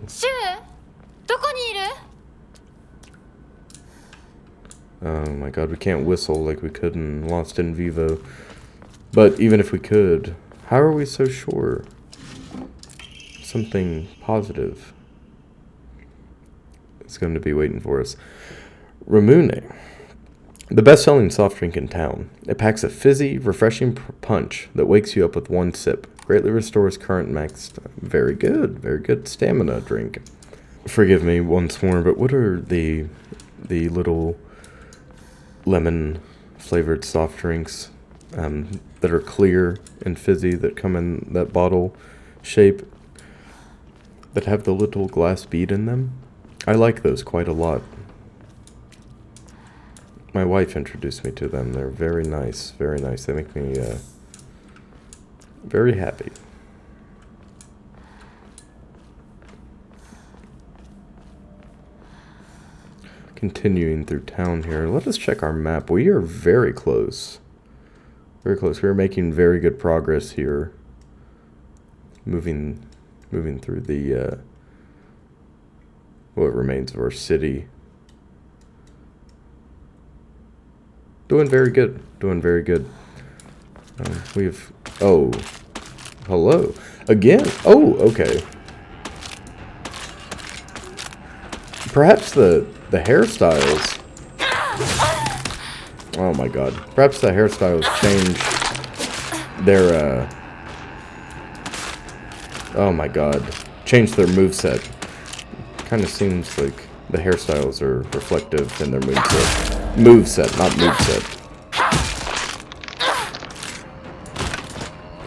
シュウどこにいる Oh my god, we can't whistle like we could in Lost in Vivo. But even if we could, how are we so sure? Something positive is going to be waiting for us. Ramune. The best-selling soft drink in town. It packs a fizzy, refreshing punch that wakes you up with one sip. Greatly restores current max. Very good stamina drink. Forgive me once more, but what are the little lemon-flavored soft drinks that are clear and fizzy that come in that bottle shape that have the little glass bead in them? I like those quite a lot. My wife introduced me to them. They're very nice, very nice. They make me very happy. Continuing through town here. Let us check our map. We are very close. Very close. We are making very good progress here. Moving through the what remains of our city. Doing very good. Doing very good. We've... Oh. Hello. Again. Oh, okay. Perhaps the hairstyles... Oh my god. Perhaps the hairstyles change their... Oh my god. Change their moveset. Kind of seems like the hairstyles are reflective in their moveset. Moveset, not moveset.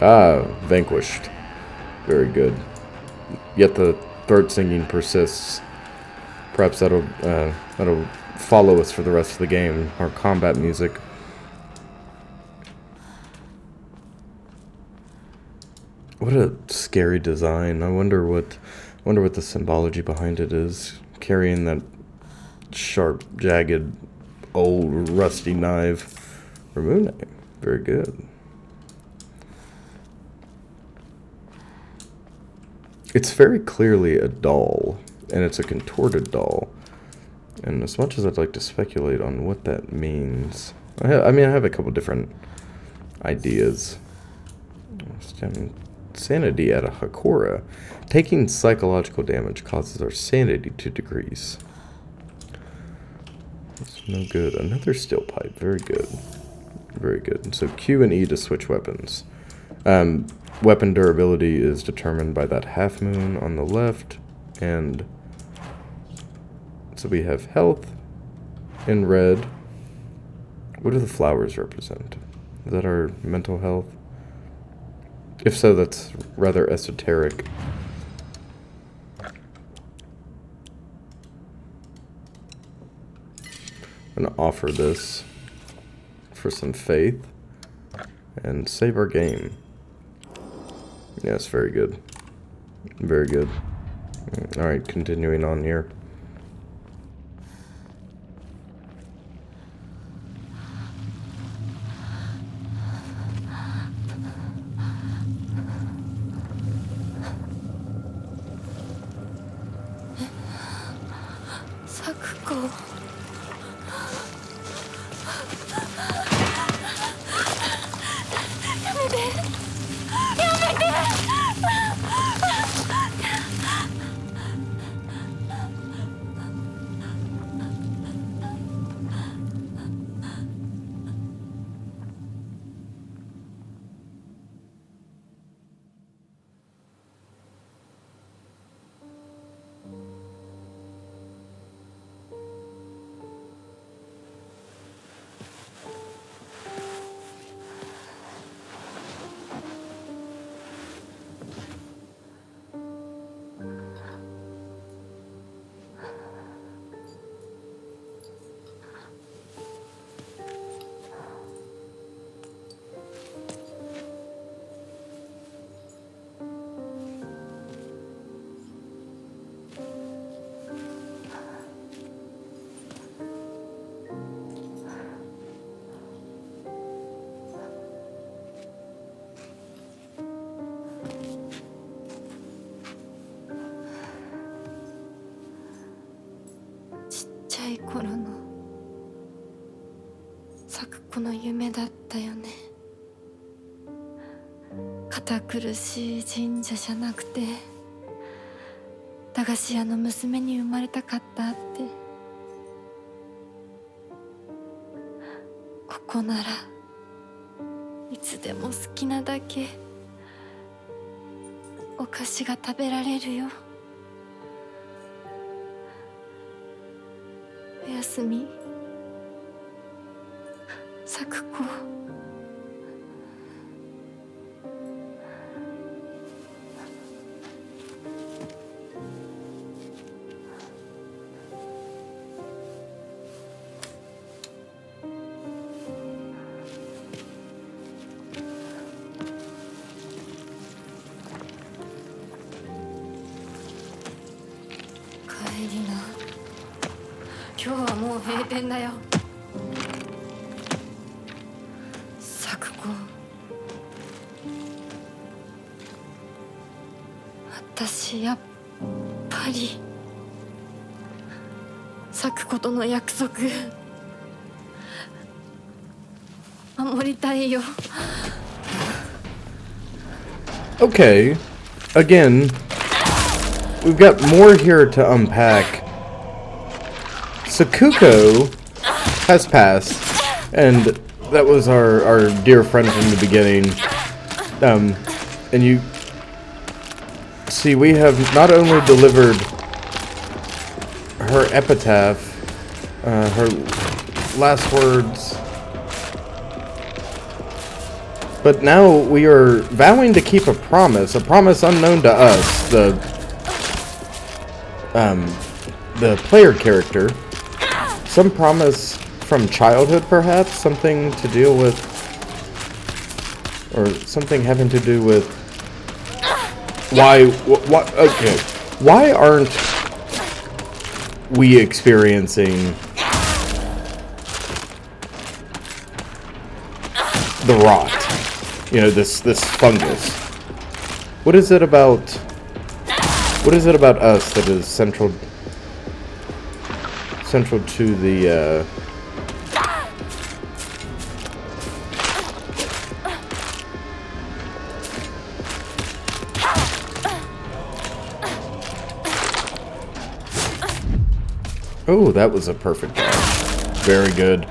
Ah, vanquished. Very good. Yet the throat singing persists. Perhaps that'll follow us for the rest of the game. Our combat music. What a scary design. I wonder what the symbology behind it is. Carrying that sharp, jagged, old, rusty knife. Ramune. Very good. It's very clearly a doll, and it's a contorted doll. And as much as I'd like to speculate on what that means, I have a couple different ideas. Sanity at a Hakora. Taking psychological damage causes our sanity to decrease. That's no good. Another steel pipe. Very good. Very good. So Q and E to switch weapons. Weapon durability is determined by that half moon on the left. And so we have health in red. What do the flowers represent? Is that our mental health? If so, that's rather esoteric. I'm going to offer this for some faith and save our game. Yes, very good. Very good. Alright, continuing on here. 子の夢だったよね。堅苦しい神社じゃなくて駄菓子屋の娘に生まれたかったって。ここならいつでも好きなだけお菓子が食べられるよ。おやすみ、咲子。帰りな。今日はもう閉店だよ。咲子、私やっぱり咲子との約束守りたいよ。 Okay, again, we've got more here to unpack. Sakuko has passed, and that was our dear friend from the beginning. And you see, we have not only delivered her epitaph, her last words, but now we are vowing to keep a promise unknown to us, the player character. Some promise from childhood, perhaps? Something to deal with, or something having to do with okay. Why aren't we experiencing the rot? You know, this fungus. What is it about us that is central to the Oh, that was a perfect dodge. Very good.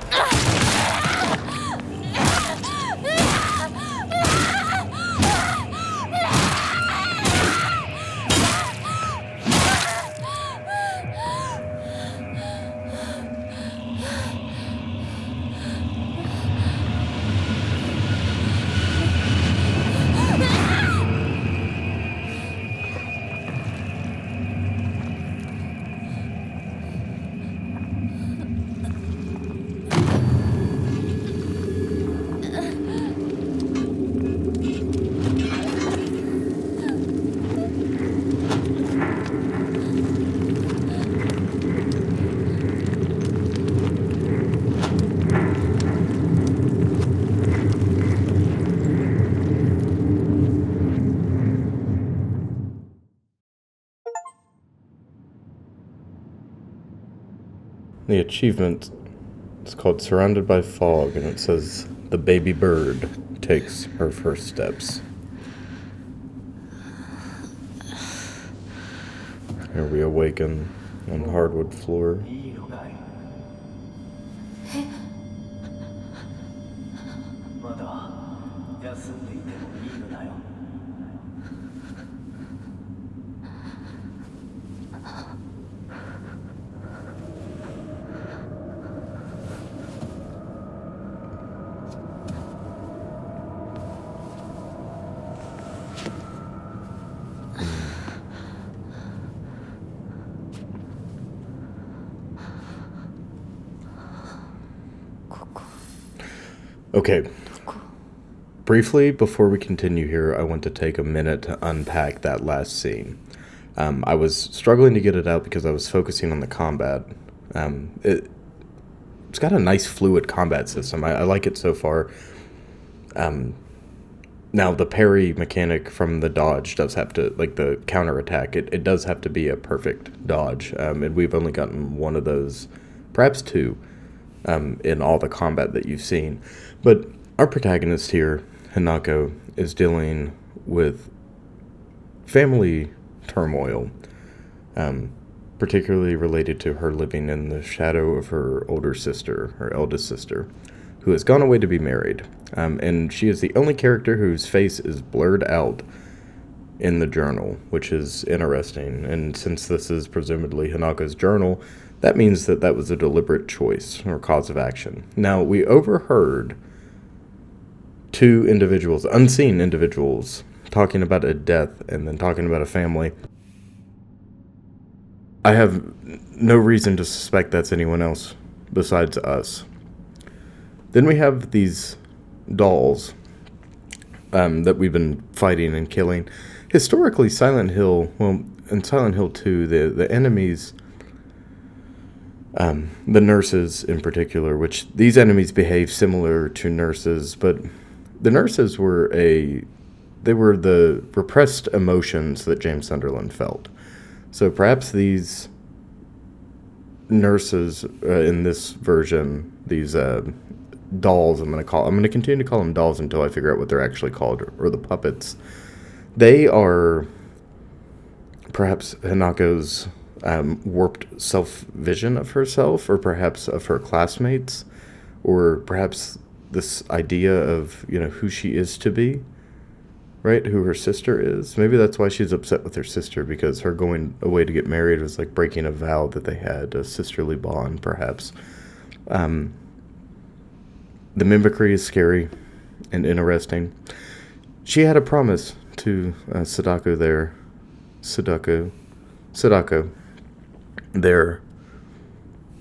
The achievement is called Surrounded by Fog, and it says the baby bird takes her first steps. Here we awaken on hardwood floor. Okay. Briefly, before we continue here, I want to take a minute to unpack that last scene. I was struggling to get it out because I was focusing on the combat. It's got a nice fluid combat system. I like it so far. Now, the parry mechanic from the dodge does have to, like the counterattack, it does have to be a perfect dodge. And we've only gotten one of those, perhaps two. in all the combat that you've seen. But our protagonist here, Hinako, is dealing with family turmoil, particularly related to her living in the shadow of her older sister, her eldest sister, who has gone away to be married. And she is the only character whose face is blurred out in the journal, which is interesting. And since this is presumably Hanako's journal, that means that that was a deliberate choice or cause of action. Now, we overheard two individuals, unseen individuals, talking about a death and then talking about a family. I have no reason to suspect that's anyone else besides us. Then we have these dolls that we've been fighting and killing. Historically, Silent Hill, well, in Silent Hill 2, the enemies, the nurses in particular, which these enemies behave similar to nurses, but the nurses were they were the repressed emotions that James Sunderland felt. So perhaps these nurses in this version, these dolls, I'm going to continue to call them dolls until I figure out what they're actually called, or the puppets. They are perhaps Hanako's warped self-vision of herself, or perhaps of her classmates, or perhaps this idea of, who she is to be, right? Who her sister is. Maybe that's why she's upset with her sister, because her going away to get married was like breaking a vow that they had, a sisterly bond, perhaps. The mimicry is scary and interesting. She had a promise to Sadako there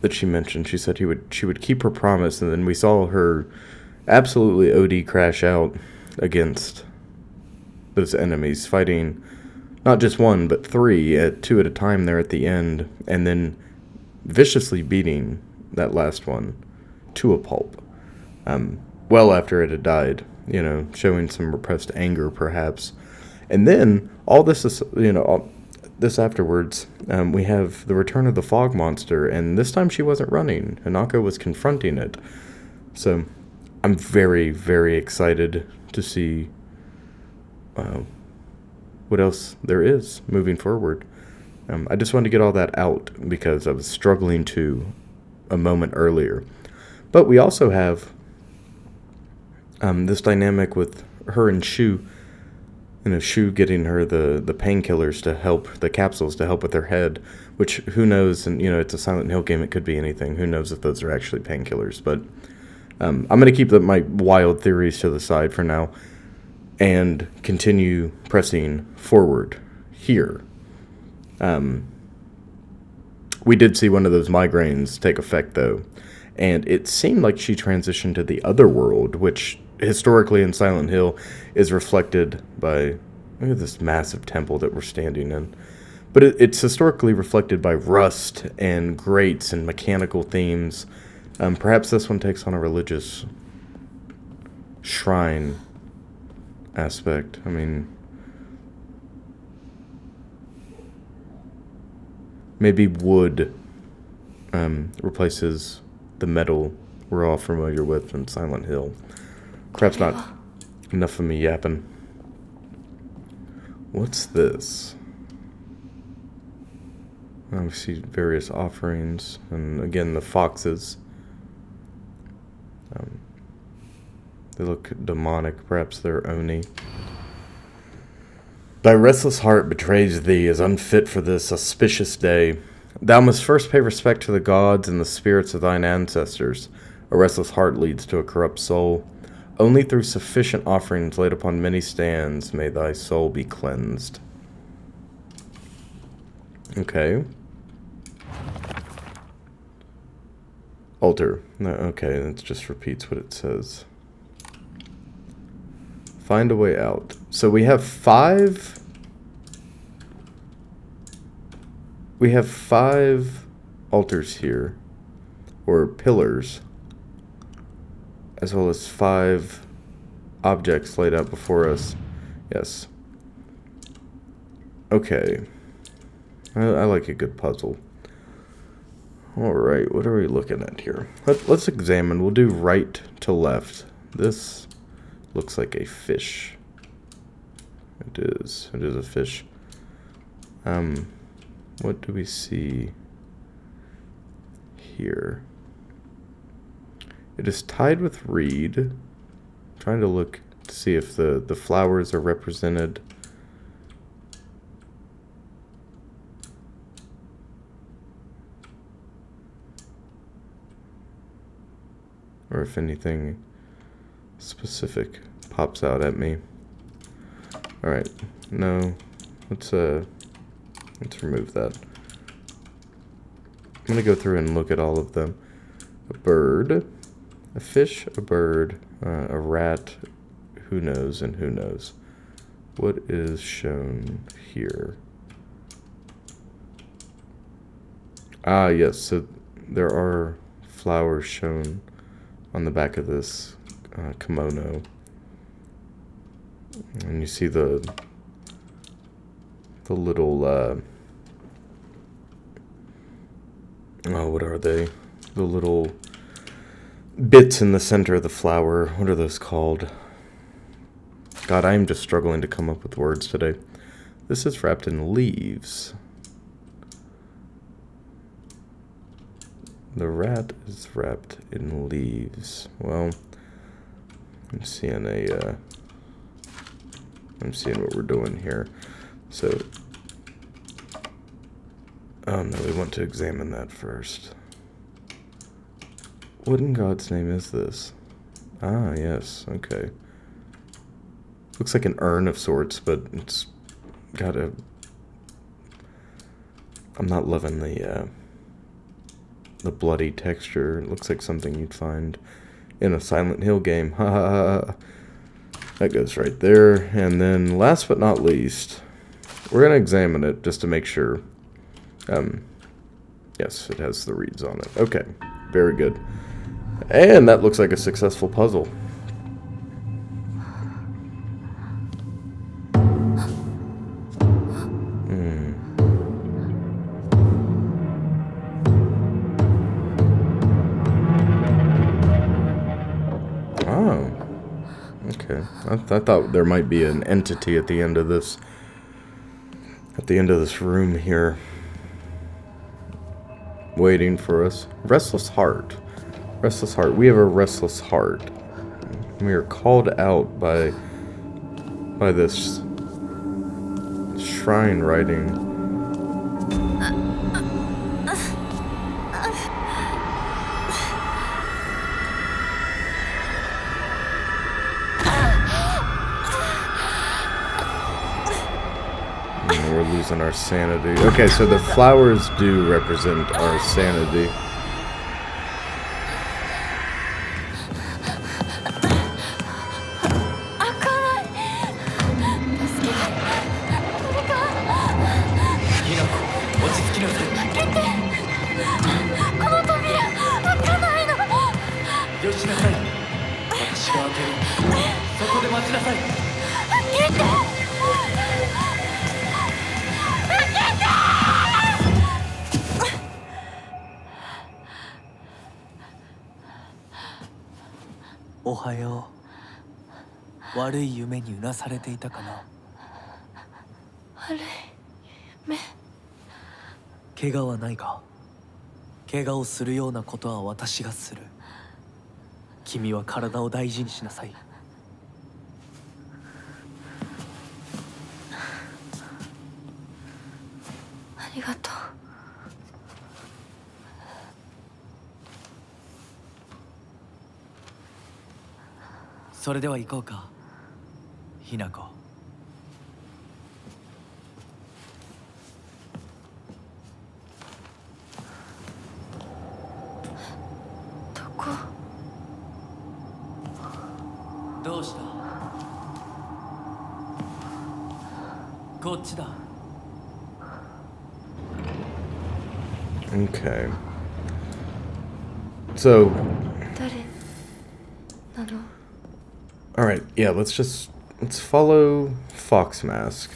that she mentioned. She said she would keep her promise, and then we saw her absolutely OD crash out against those enemies, fighting not just one but two at a time there at the end, and then viciously beating that last one to a pulp. Well after it had died, showing some repressed anger perhaps. And then all this is, this afterwards, we have the return of the fog monster, and this time she wasn't running. Hinako was confronting it. So I'm very, very excited to see what else there is moving forward. I just wanted to get all that out because I was struggling to a moment earlier. But we also have this dynamic with her and Shu. Shu getting her the painkillers to help, the capsules to help with her head, which who knows, and it's a Silent Hill game, it could be anything. Who knows if those are actually painkillers, but I'm going to keep my wild theories to the side for now and continue pressing forward here. We did see one of those migraines take effect, though, and it seemed like she transitioned to the other world, which historically in Silent Hill is reflected by, look at this massive temple that we're standing in, but it's historically reflected by rust and grates and mechanical themes. Perhaps this one takes on a religious shrine aspect. Maybe wood replaces the metal we're all familiar with in Silent Hill. Perhaps not enough of me yapping. What's this? I see various offerings, and again the foxes. They look demonic. Perhaps they're Oni. Thy restless heart betrays thee as unfit for this auspicious day. Thou must first pay respect to the gods and the spirits of thine ancestors. A restless heart leads to a corrupt soul. Only through sufficient offerings laid upon many stands may thy soul be cleansed. Okay. Altar. No, okay, that just repeats what it says. Find a way out. So we have five altars here, or pillars, as well as 5 objects laid out before us. Yes. Okay. I like a good puzzle. Alright, what are we looking at here? Let's examine. We'll do right to left. This looks like a fish. It is. It is a fish. What do we see here? It is tied with reed. I'm trying to look to see if the flowers are represented. Or if anything specific pops out at me. Alright, no. Let's remove that. I'm gonna go through and look at all of them. A bird, a fish, a bird, a rat, who knows and who knows. What is shown here? Ah, yes, so there are flowers shown on the back of this kimono. And you see the little, oh, what are they? The little bits in the center of the flower. What are those called? God, I am just struggling to come up with words today. This is wrapped in leaves. The rat is wrapped in leaves. Well, I'm seeing what we're doing here. So, oh no, we want to examine that first. What in God's name is this? Ah, yes, okay. Looks like an urn of sorts, but it's got a... I'm not loving the bloody texture. It looks like something you'd find in a Silent Hill game. Ha ha ha. That goes right there. And then, last but not least, we're going to examine it just to make sure. Yes, it has the reeds on it. Okay, very good. And that looks like a successful puzzle. Oh, okay. I thought there might be an entity at the end of this. At the end of this room here, waiting for us. Restless heart. Restless heart. We have a restless heart. We are called out by this shrine writing. We're losing our sanity. Okay, so the flowers do represent our sanity. Ohayo. 悪い夢にうなされていたかな。悪い夢。怪我はないか。怪我をするようなことは私がする。君は体を大事にしなさい。ありがとう。それでは行こうか、ひなこ。どこ？どうした？こっちだ。Okay. So. 誰なの？ Alright, yeah, let's follow Fox Mask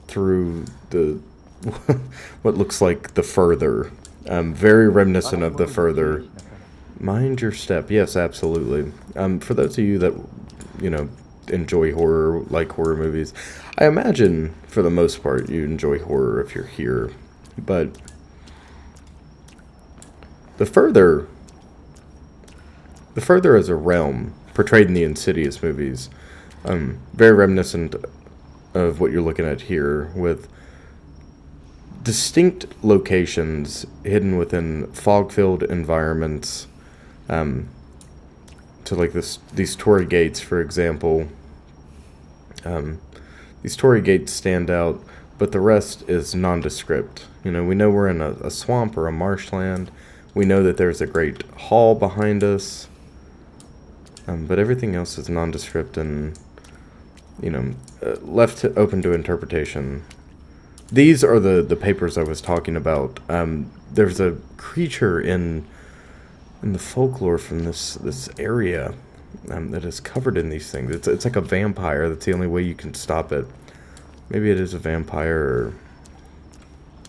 through the what looks like the further Very reminiscent of the further. Mind your step. Yes, absolutely. For those of you that, enjoy horror, like horror movies, I imagine for the most part you enjoy horror if you're here. But the further as a realm portrayed in the Insidious movies, very reminiscent of what you're looking at here, with distinct locations hidden within fog-filled environments. So like these torii gates, for example. These torii gates stand out, but the rest is nondescript. We know we're in a swamp or a marshland. We know that there's a great hall behind us. But everything else is nondescript and, left open to interpretation. These are the papers I was talking about. There's a creature in the folklore from this area that is covered in these things. It's like a vampire. That's the only way you can stop it. Maybe it is a vampire.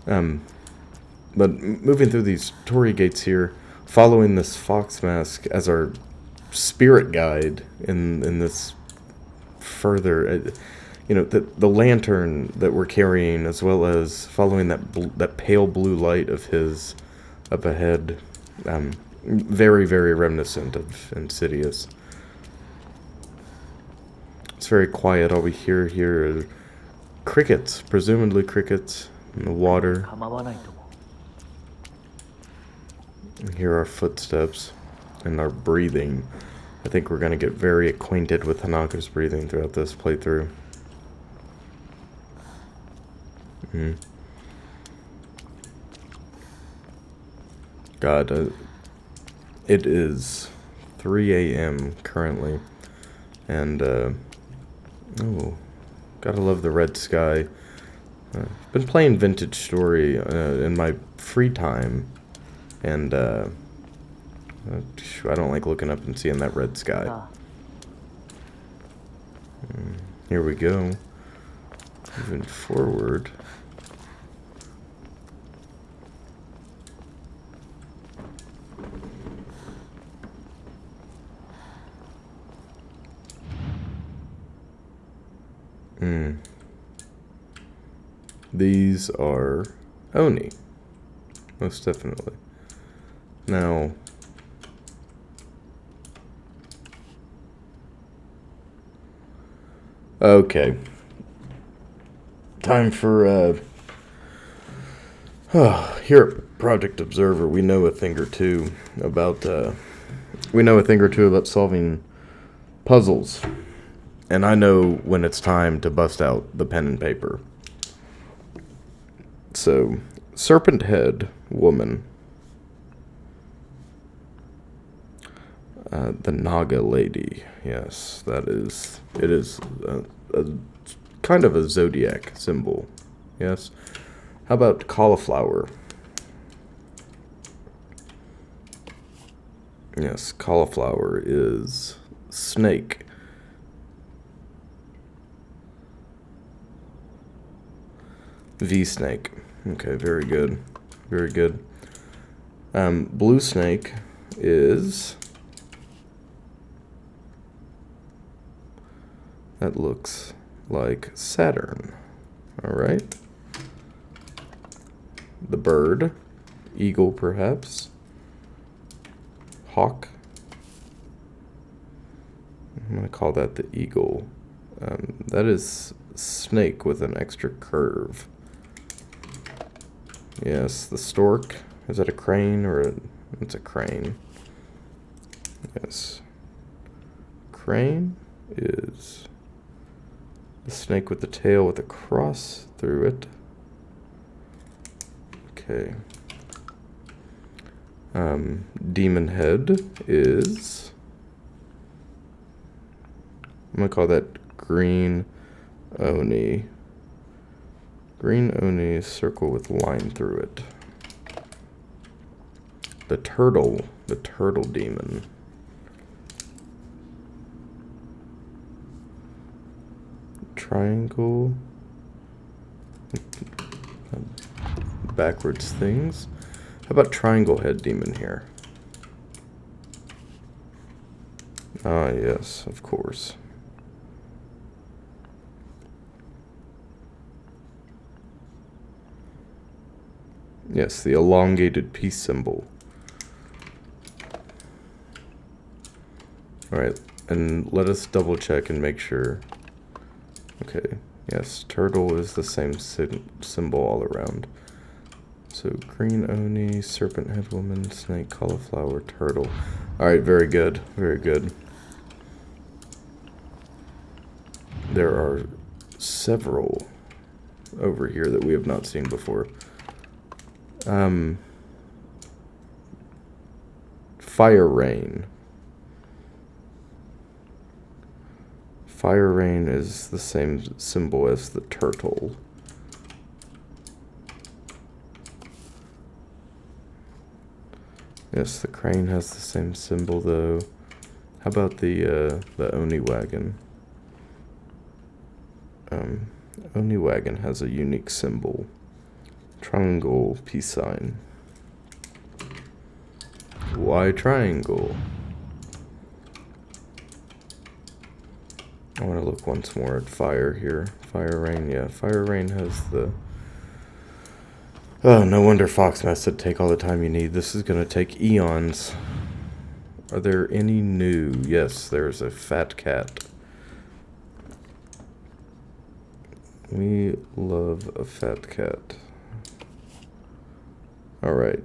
But moving through these torii gates here, following this fox mask as our spirit guide in this further, the lantern that we're carrying, as well as following that pale blue light of his up ahead. Very, very reminiscent of Insidious. It's very quiet. All we hear here are crickets, presumably crickets, in the water. And hear our footsteps and our breathing. I think we're going to get very acquainted with Hanaka's breathing throughout this playthrough. God, it is 3 a.m. currently, and gotta love the red sky. Been playing Vintage Story in my free time, and I don't like looking up and seeing that red sky. Here we go. Moving forward. These are Oni. Most definitely. Now, okay. Time for, here at Project Observer, we know a thing or two about solving puzzles. And I know when it's time to bust out the pen and paper. So, Serpent Head Woman. The Naga Lady. Yes, it is a kind of a zodiac symbol. Yes. How about cauliflower? Yes, cauliflower is snake. V-snake. Okay, very good. Very good. Blue snake is... That looks like Saturn. Alright. The bird. Eagle, perhaps. Hawk. I'm going to call that the eagle. That is snake with an extra curve. Yes, the stork. Is that a crane or it's a crane? Yes. Crane is the snake with the tail with a cross through it. Okay. Demon head is... I'm going to call that green Oni. Green Oni circle with line through it. The turtle demon. Triangle. Backwards things. How about triangle head demon here? Ah, yes, of course. Yes, the elongated peace symbol. Alright, and let us double check and make sure. Okay, yes, turtle is the same symbol all around. So green oni, serpent head woman, snake, cauliflower, turtle. Alright, very good, very good. There are several over here that we have not seen before. Fire rain. Fire rain is the same symbol as the turtle. Yes, the crane has the same symbol though. How about the Oni wagon? Oni wagon has a unique symbol. Triangle peace sign. Why triangle? I want to look once more at fire here. Fire rain, yeah. Fire rain has the... Oh, no wonder Foxmass said take all the time you need. This is going to take eons. Are there any new? Yes, there's a fat cat. We love a fat cat. Alright.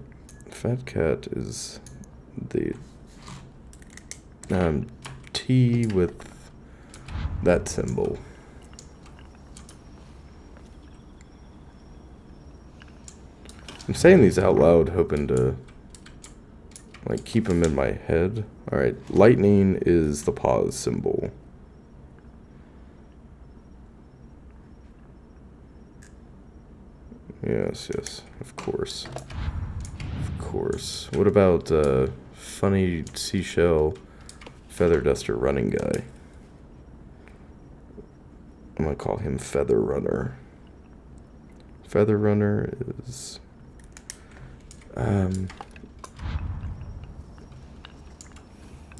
Fat cat is the T with that symbol. I'm saying these out loud, hoping to like keep them in my head. Alright, lightning is the pause symbol. Yes, yes, of course. Of course. What about funny seashell feather duster running guy? I'm gonna call him Feather Runner. Feather Runner is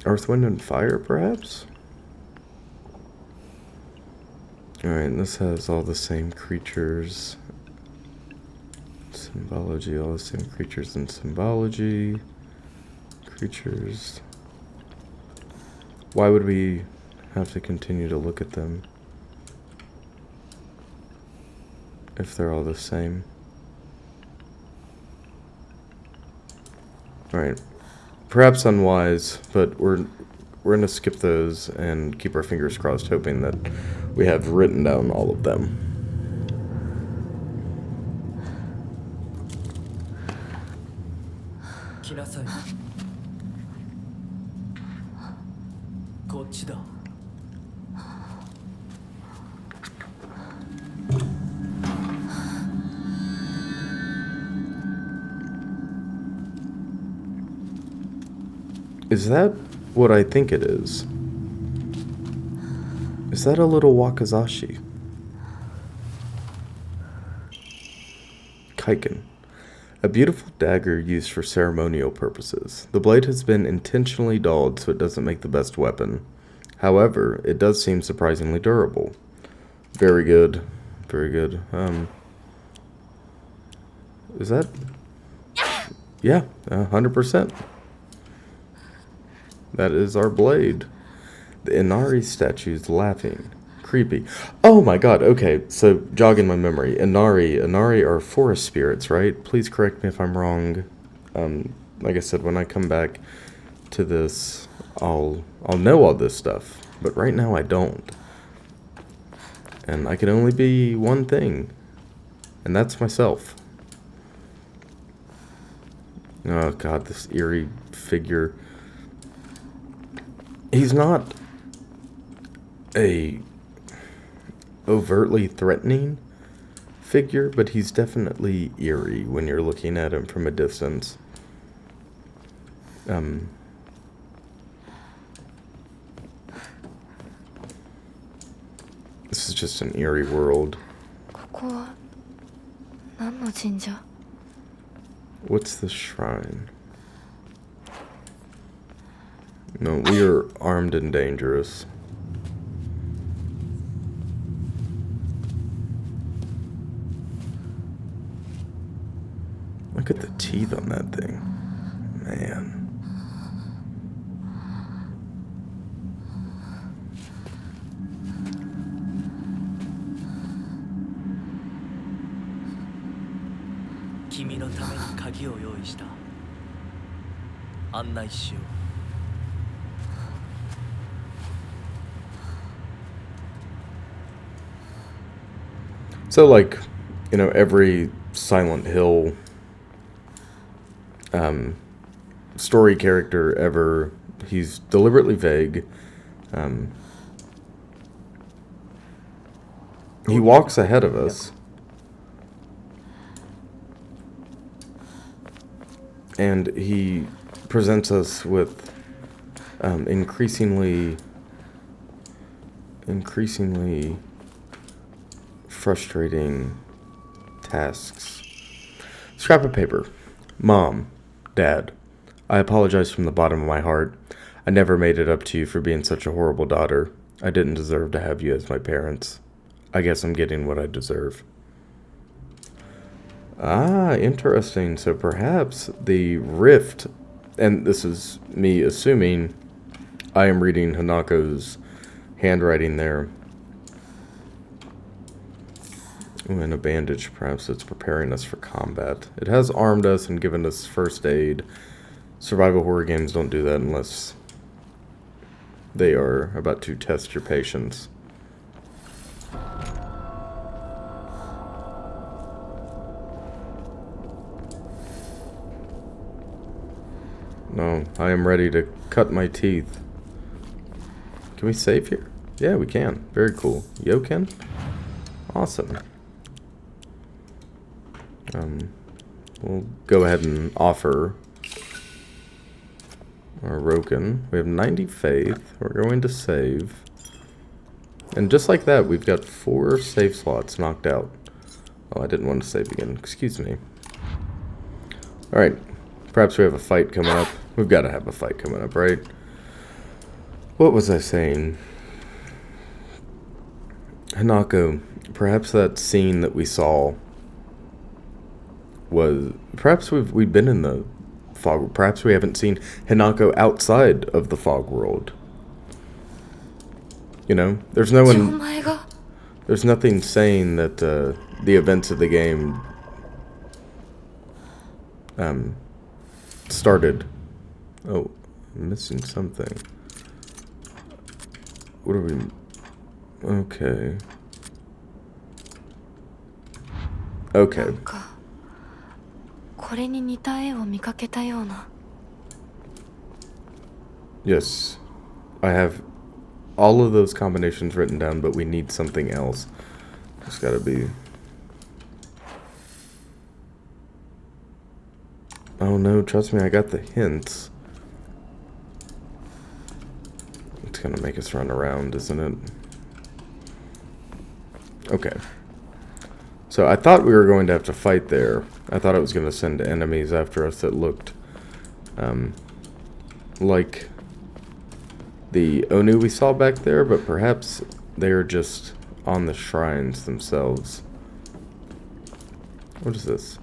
Earth, Wind, and Fire, perhaps? Alright, this has all the same creatures. Symbology, all the same creatures in symbology. Creatures. Why would we have to continue to look at them if they're all the same? Alright. Perhaps unwise, but we're gonna skip those and keep our fingers crossed, hoping that we have written down all of them. Is that what I think it is? Is that a little wakizashi? Kaiken. A beautiful dagger used for ceremonial purposes. The blade has been intentionally dulled so it doesn't make the best weapon. However, it does seem surprisingly durable. Very good. Very good. Is that... Yeah, 100%. That is our blade. The Inari statue's laughing. Creepy. Oh my god, okay, so jogging my memory. Inari are forest spirits, right? Please correct me if I'm wrong. Like I said, when I come back to this, I'll know all this stuff. But right now I don't. And I can only be one thing. And that's myself. Oh god, this eerie figure. He's not a overtly threatening figure, but he's definitely eerie when you're looking at him from a distance. This is just an eerie world. What's the shrine? No, we are armed and dangerous. Look at the teeth on that thing. Man. Kimi no tame ni kagi o yoii shita. Annai shiyou. So, like, you know, every Silent Hill story character ever, he's deliberately vague. He walks ahead of us. And he presents us with increasingly frustrating tasks. Scrap of paper. Mom, Dad, I apologize from the bottom of my heart. I never made it up to you for being such a horrible daughter. I didn't deserve to have you as my parents. I guess I'm getting what I deserve. Ah, interesting. So perhaps the rift, and this is me assuming, I am reading Hanako's handwriting there. Ooh, and a bandage, perhaps it's preparing us for combat. It has armed us and given us first aid. Survival horror games don't do that unless they are about to test your patience. No, I am ready to cut my teeth. Can we save here? Yeah, we can. Very cool. Yoken? Awesome. We'll go ahead and offer our Roken. We have 90 faith. We're going to save. And just like that, we've got 4 save slots knocked out. Oh, I didn't want to save again. Excuse me. Alright. Perhaps we have a fight coming up. We've got to have a fight coming up, right? What was I saying? Hanako, perhaps that scene that we saw was... Perhaps we've been in the fog. Perhaps we haven't seen Hanako outside of the fog world. You know? There's no one... There's nothing saying that the events of the game started. Oh, I'm missing something. What are we... Okay. Okay. Yes. I have all of those combinations written down, but we need something else. It's gotta be... Oh no, trust me, I got the hints. It's gonna make us run around, isn't it? Okay. So I thought we were going to have to fight there. I thought it was gonna send enemies after us that looked like the Onu we saw back there, but perhaps they're just on the shrines themselves. What is this?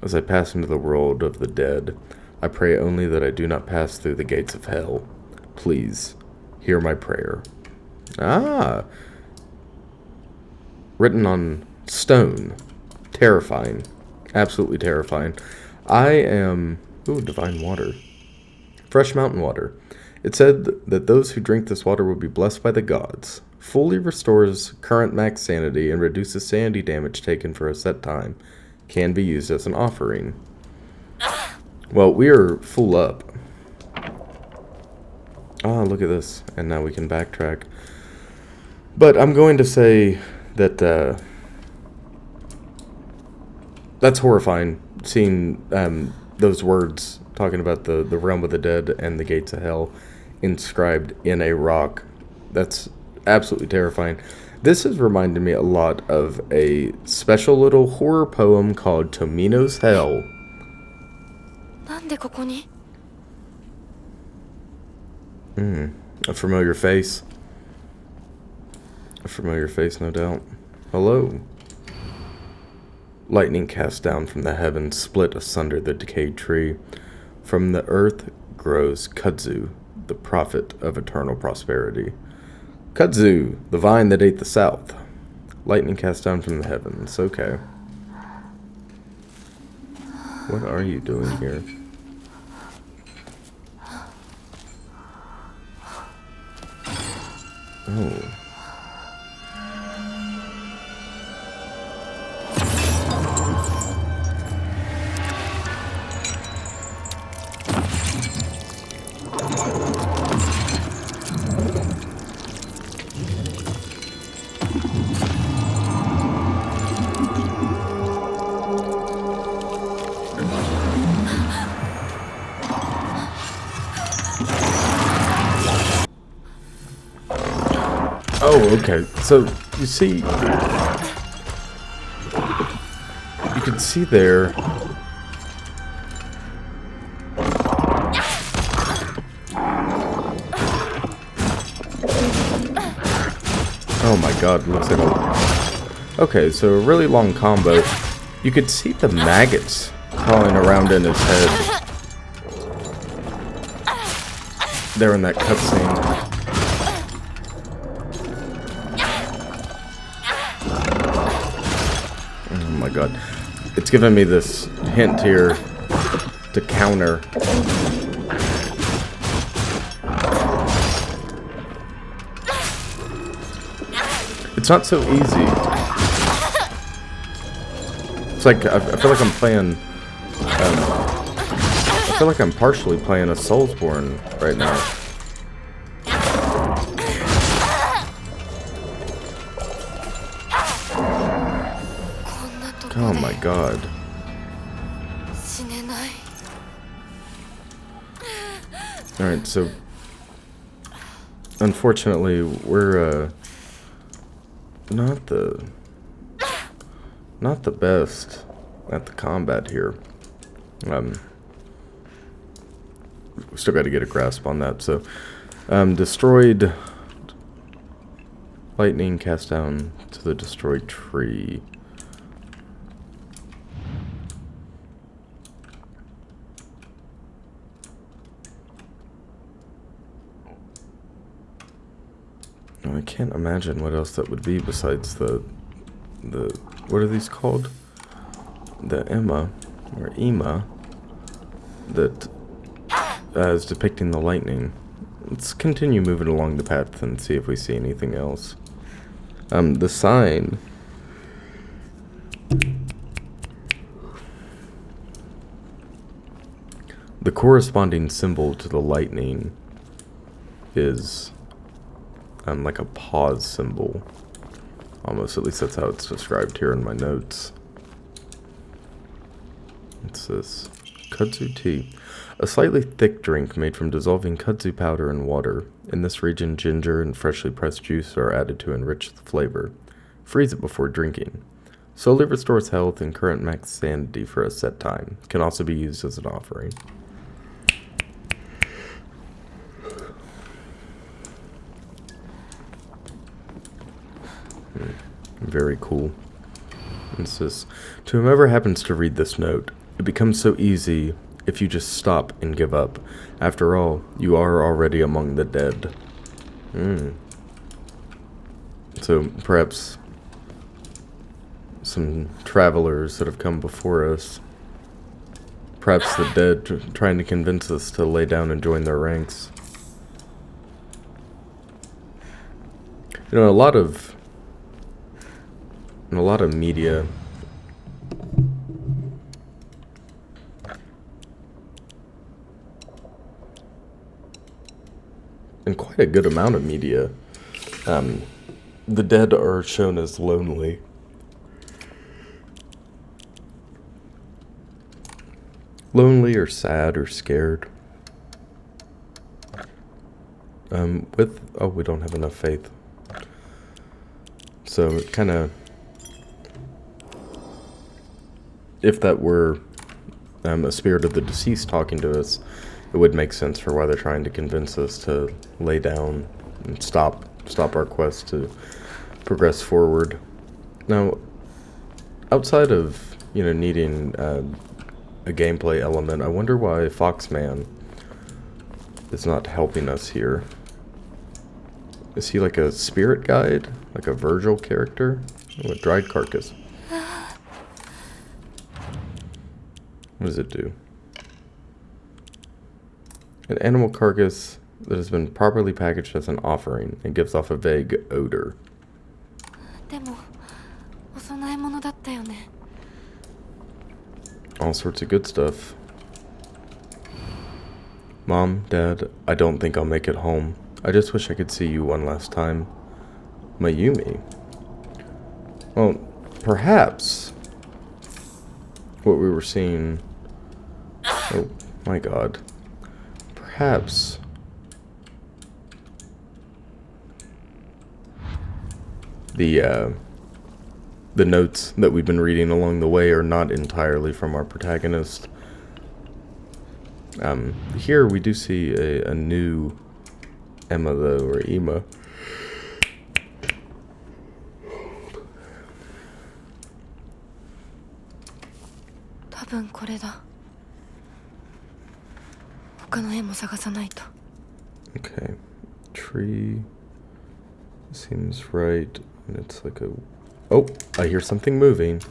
As I pass into the world of the dead, I pray only that I do not pass through the gates of hell. Please, hear my prayer. Ah! Written on stone. Terrifying. Absolutely terrifying. I am... Ooh, divine water. Fresh mountain water. It said that those who drink this water will be blessed by the gods. Fully restores current max sanity and reduces sanity damage taken for a set time. Can be used as an offering. Well, we are full up. Ah, look at this. And now we can backtrack. But I'm going to say that that's horrifying. Seeing those words talking about the realm of the dead and the gates of hell inscribed in a rock. That's absolutely terrifying. This is reminding me a lot of a special little horror poem called Tomino's Hell. なんでここに? A familiar face. A familiar face, no doubt. Hello. Lightning cast down from the heavens split asunder the decayed tree. From the earth grows kudzu, the prophet of eternal prosperity. Kudzu, the vine that ate the south. Lightning cast down from the heavens. Okay. What are you doing here? Oh. Oh, okay. So, you see... You can see there... Oh my god, looks like a... Okay, so a really long combo. You could see the maggots crawling around in his head. There in that cutscene. Oh my god. It's giving me this hint here to counter. It's not so easy. It's like, I feel like I'm playing, I feel like I'm partially playing a Soulsborne right now. Oh my god. Alright, so unfortunately we're not the best at the combat here. We still got to get a grasp on that. So destroyed lightning cast down to the destroyed tree. I can't imagine what else that would be besides the what are these called? The Emma or Ema that is depicting the lightning. Let's continue moving along the path and see if we see anything else. The sign. The corresponding symbol to the lightning is like a pause symbol. Almost, at least that's how it's described here in my notes. What's this? Kudzu tea. A slightly thick drink made from dissolving kudzu powder and water. In this region, ginger and freshly pressed juice are added to enrich the flavor. Freeze it before drinking. Slowly restores health and current max sanity for a set time. Can also be used as an offering. Very cool. It says, to whomever happens to read this note, it becomes so easy if you just stop and give up. After all, you are already among the dead. So perhaps some travelers that have come before us, perhaps the dead trying to convince us to lay down and join their ranks. You know, in a lot of media, in quite a good amount of media, the dead are shown as lonely. Lonely or sad or scared. We don't have enough faith. So it kind of, if that were a spirit of the deceased talking to us, it would make sense for why they're trying to convince us to lay down and stop our quest to progress forward. Now, outside of, you know, needing a gameplay element, I wonder why Foxman is not helping us here. Is he like a spirit guide? Like a Virgil character? Oh, a dried carcass. What does it do? An animal carcass that has been properly packaged as an offering and gives off a vague odor. でもお供え物だったよね。 All sorts of good stuff. Mom, Dad, I don't think I'll make it home. I just wish I could see you one last time. Mayumi. Well, perhaps what we were seeing... Oh, my God. Perhaps the notes that we've been reading along the way are not entirely from our protagonist. Here we do see a new Emma, though, or Ema. Okay, tree seems right, and it's like a... Oh, I hear something moving.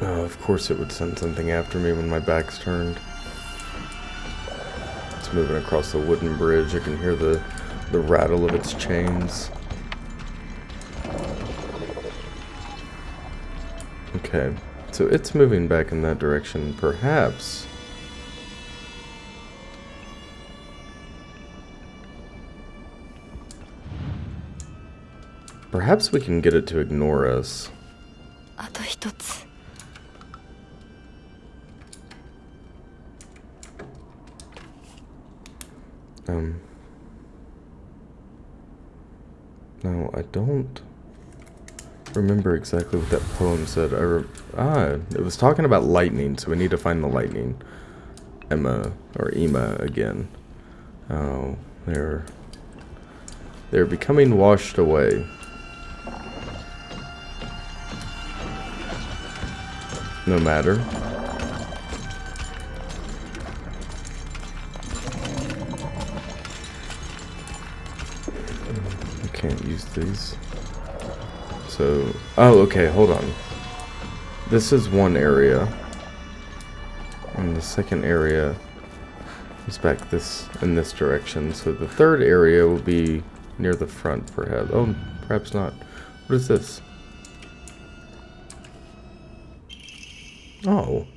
Oh, of course it would send something after me when my back's turned. It's moving across the wooden bridge. I can hear the rattle of its chains. Okay, so it's moving back in that direction. Perhaps we can get it to ignore us. No, I don't remember exactly what that poem said. It was talking about lightning, so we need to find the lightning. Emma, or Ema again. Oh, they're becoming washed away. No matter. I can't use these. So, oh, okay, hold on. This is one area. And the second area is back in this direction. So the third area will be near the front, perhaps. Oh, perhaps not. What is this? Oh,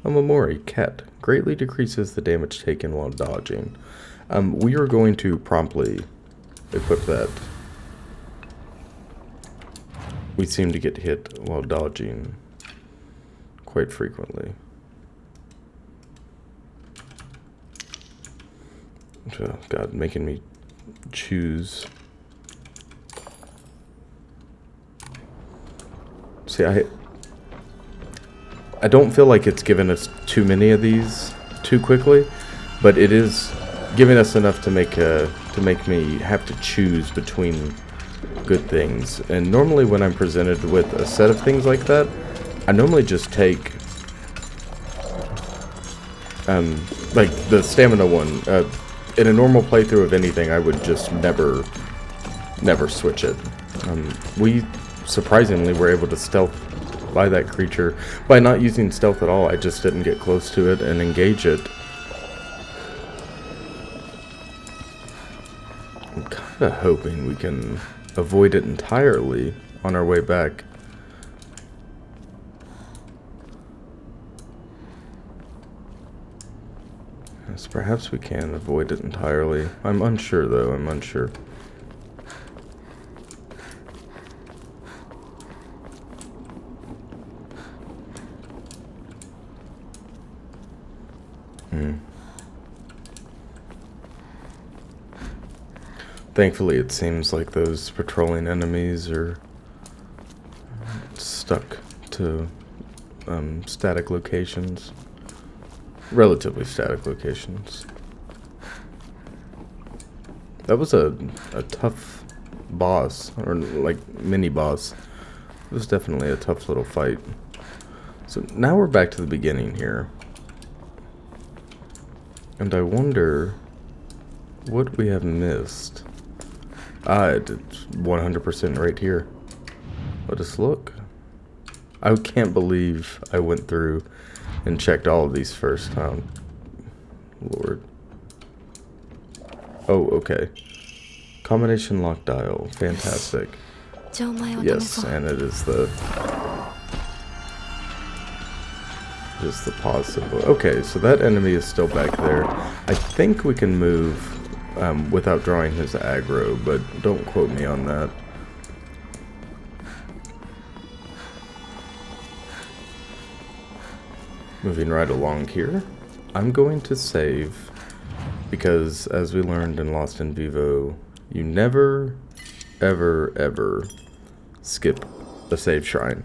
a Momori cat. Greatly decreases the damage taken while dodging. We are going to promptly equip that. We seem to get hit while dodging quite frequently. Oh, God, making me choose. See, I don't feel like it's given us too many of these too quickly, but it is giving us enough to make me have to choose between good things. And normally when I'm presented with a set of things like that, I normally just take like the stamina one. In a normal playthrough of anything, I would just never switch it. We surprisingly were able to stealth by that creature. By not using stealth at all, I just didn't get close to it and engage it. I'm kind of hoping we can avoid it entirely on our way back. Yes, perhaps we can avoid it entirely. I'm unsure, though. I'm unsure. Thankfully, it seems like those patrolling enemies are stuck to static locations. Relatively static locations. That was a tough boss, or like mini boss. It was definitely a tough little fight. So now we're back to the beginning here. And I wonder what we have missed. It's 100% right here. Let us look. I can't believe I went through and checked all of these first time. Lord. Oh, okay. Combination lock dial. Fantastic. Yes, and it is just the pause symbol. Okay, so that enemy is still back there. I think we can move without drawing his aggro, but don't quote me on that. Moving right along here, I'm going to save, because as we learned in Lost in Vivo, you never, ever, ever skip a save shrine.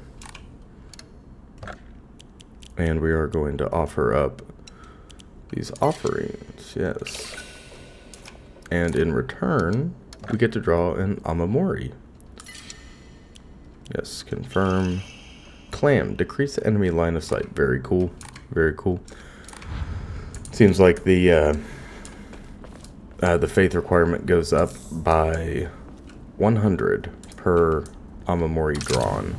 And we are going to offer up these offerings, yes. And in return, we get to draw an Amamori. Yes, confirm. Clam, decrease enemy line of sight. Very cool, very cool. Seems like the faith requirement goes up by 100 per Amamori drawn.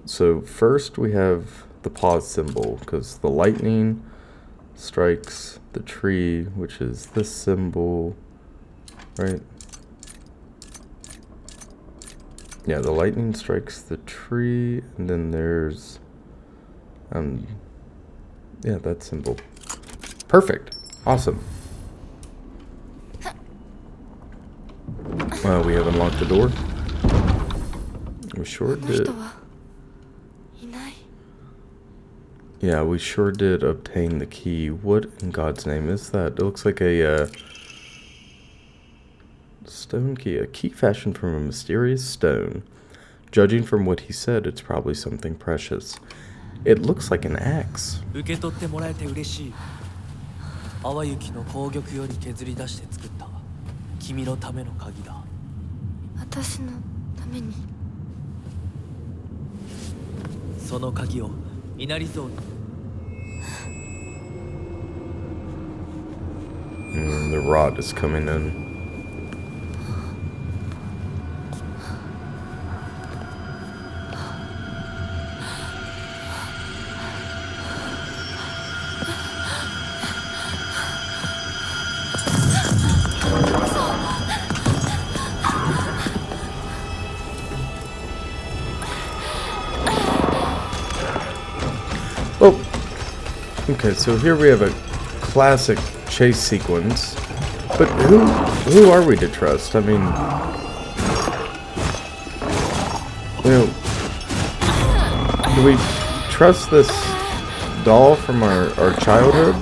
So first we have the pause symbol, because the lightning strikes the tree, which is this symbol, right? Yeah, the lightning strikes the tree, and then there's, yeah, that symbol. Perfect. Awesome. We have unlocked the door. We sure did. Yeah, we sure did obtain the key. What in God's name is that? It looks like a stone key. A key fashioned from a mysterious stone. Judging from what he said, it's probably something precious. It looks like an axe. The rod is coming in. Oh, okay, so here we have a classic chase sequence, but who are we to trust? I mean, you know, do we trust this doll from our childhood?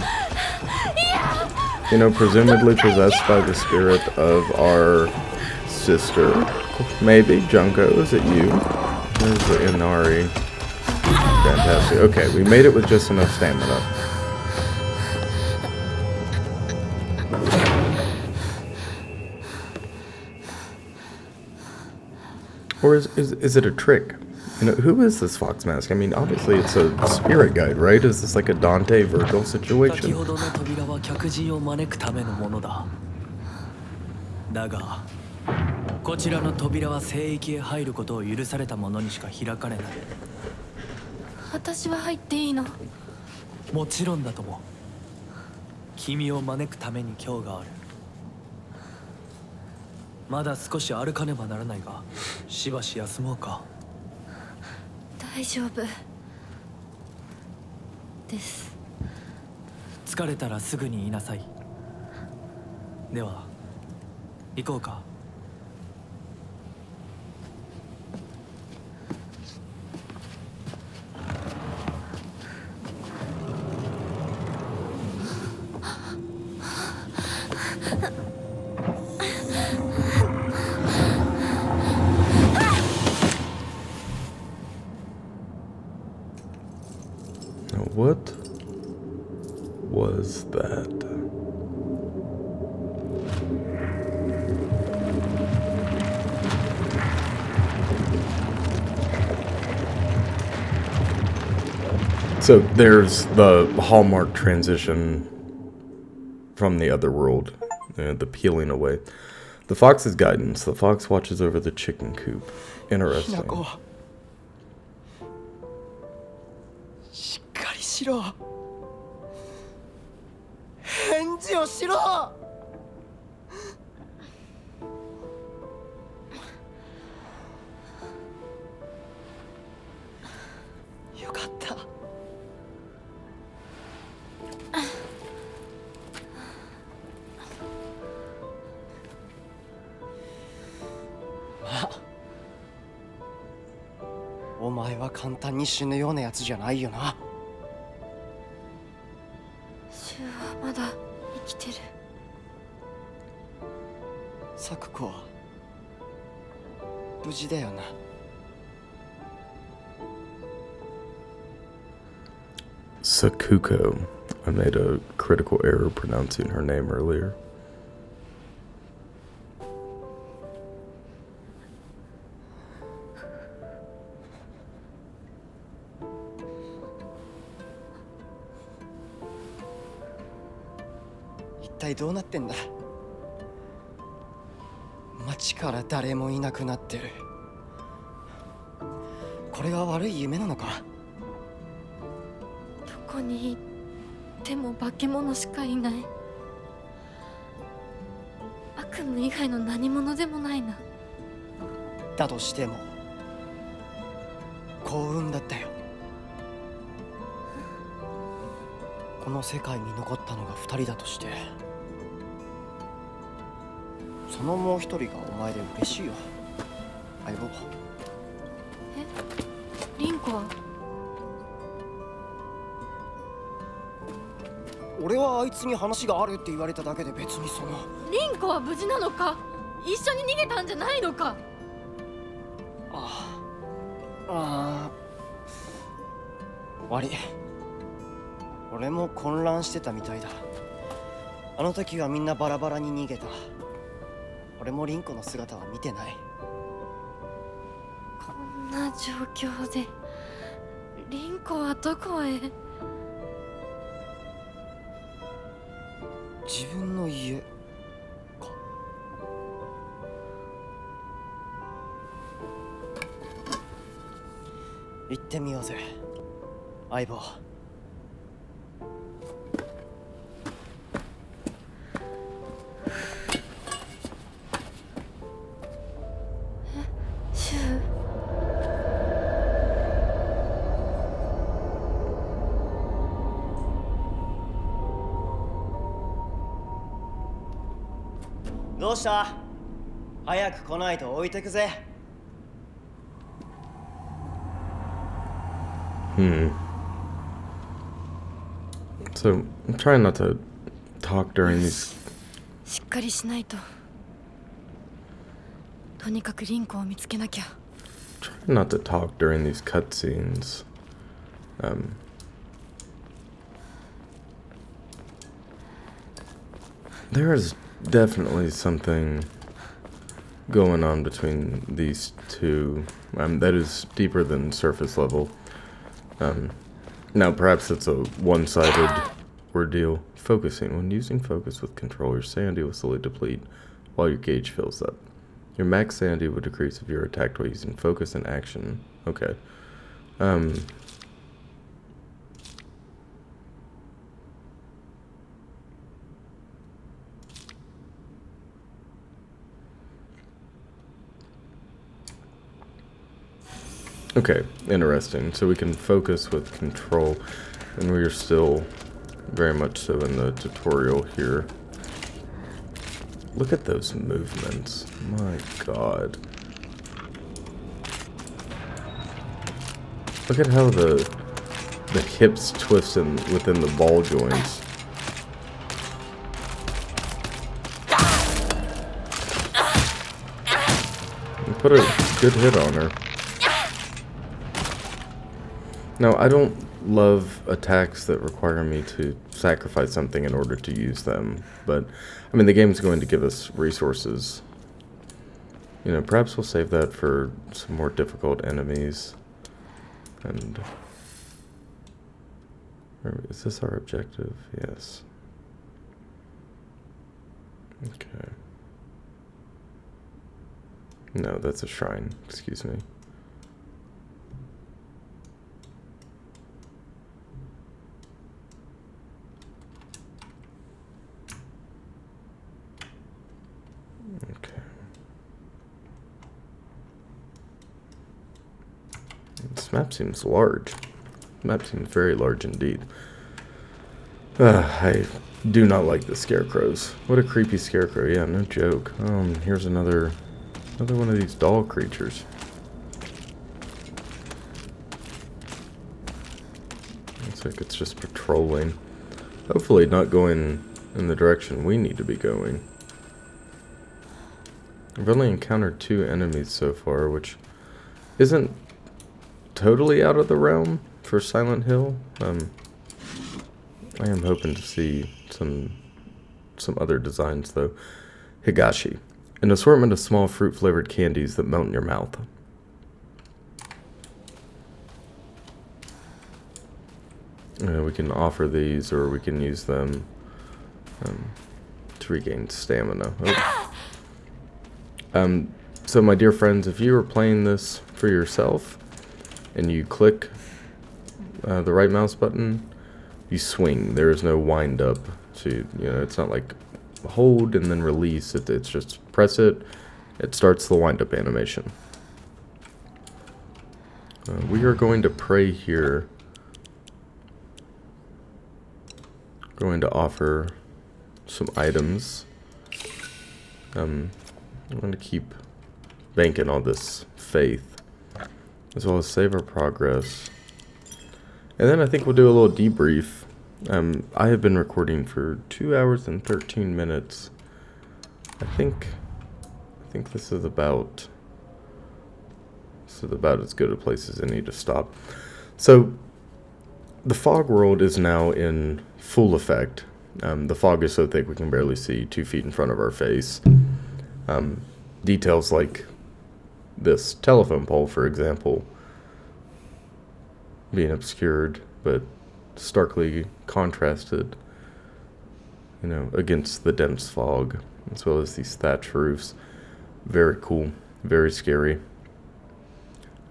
You know, presumably possessed by the spirit of our sister. Maybe. Junko, is it you? There's the Inari. Fantastic. Okay, we made it with just enough stamina. Or is it a trick? You know, who is this fox mask? I mean, obviously it's a spirit guide, right? Is this like a Dante Virgil situation? What was that? So there's the hallmark transition from the other world, the peeling away. The fox's guidance. The fox watches over the chicken coop. Interesting. しっかりしろ。返事をしろ。よかった。お前は簡単に死ぬようなやつじゃないよな。シュウはまだ生きてる。サクコは無事だよな。Sakuko. I made a critical error pronouncing her name earlier.一体どうなってんだ。街から誰もいなくなってる。これは悪い夢なのか。どこに行っても化け物しかいない。悪夢以外の何者でもないな。だとしても幸運だったよ。この世界に残ったのが2人だとして、そのもう一人がお前で嬉しいよ、相棒。リンコは？俺はあいつに話があるって言われただけで別にその。リンコは無事なのか？一緒に逃げたんじゃないのか？悪い。俺も混乱してたみたいだ。あの時はみんなバラバラに逃げた。俺もリンコの姿は見てない。こんな状況でリンコはどこへ？自分の家か。行ってみようぜ、相棒。シュウ。どうした？早く来ないと置いてくぜ。So I'm trying not to talk during these. しっかりしないと。とにかくリンコを見つけなきゃ。Trying not to talk during these cutscenes. There is definitely something going on between these two that is deeper than surface level. Now perhaps it's a one-sided ordeal. Focusing. When using focus with control, your sanity will slowly deplete while your gauge fills up. Your max sanity will decrease if you're attacked while using focus and action. Okay. Okay, interesting. So we can focus with control, and we are still very much so in the tutorial here. Look at those movements. My god. Look at how the hips twist within the ball joints. You put a good hit on her. Now, I don't love attacks that require me to sacrifice something in order to use them. But, I mean, the game's going to give us resources. You know, perhaps we'll save that for some more difficult enemies. And... is this our objective? Yes. Okay. No, that's a shrine. Excuse me. Okay. This map seems large. The map seems very large indeed. I do not like the scarecrows. What a creepy scarecrow. Yeah, no joke. Here's another one of these doll creatures. Looks like it's just patrolling. Hopefully not going in the direction we need to be going. I've only encountered 2 enemies so far, which isn't totally out of the realm for Silent Hill. I am hoping to see some other designs though. Higashi, an assortment of small fruit-flavored candies that melt in your mouth. We can offer these, or we can use them to regain stamina. Oh. So my dear friends, if you are playing this for yourself and you click the right mouse button, you swing. There is no wind up. So it's not like hold and then release. It's just press it. It starts the wind up animation. We are going to pray here. Going to offer some items. I'm going to keep banking on this faith, as well as save our progress. And then I think we'll do a little debrief. I have been recording for 2 hours and 13 minutes. I think this is about as good a place as any to stop. So the fog world is now in full effect. The fog is so thick we can barely see 2 feet in front of our face. Details like this telephone pole, for example, being obscured but starkly contrasted, against the dense fog, as well as these thatch roofs. Very cool, very scary.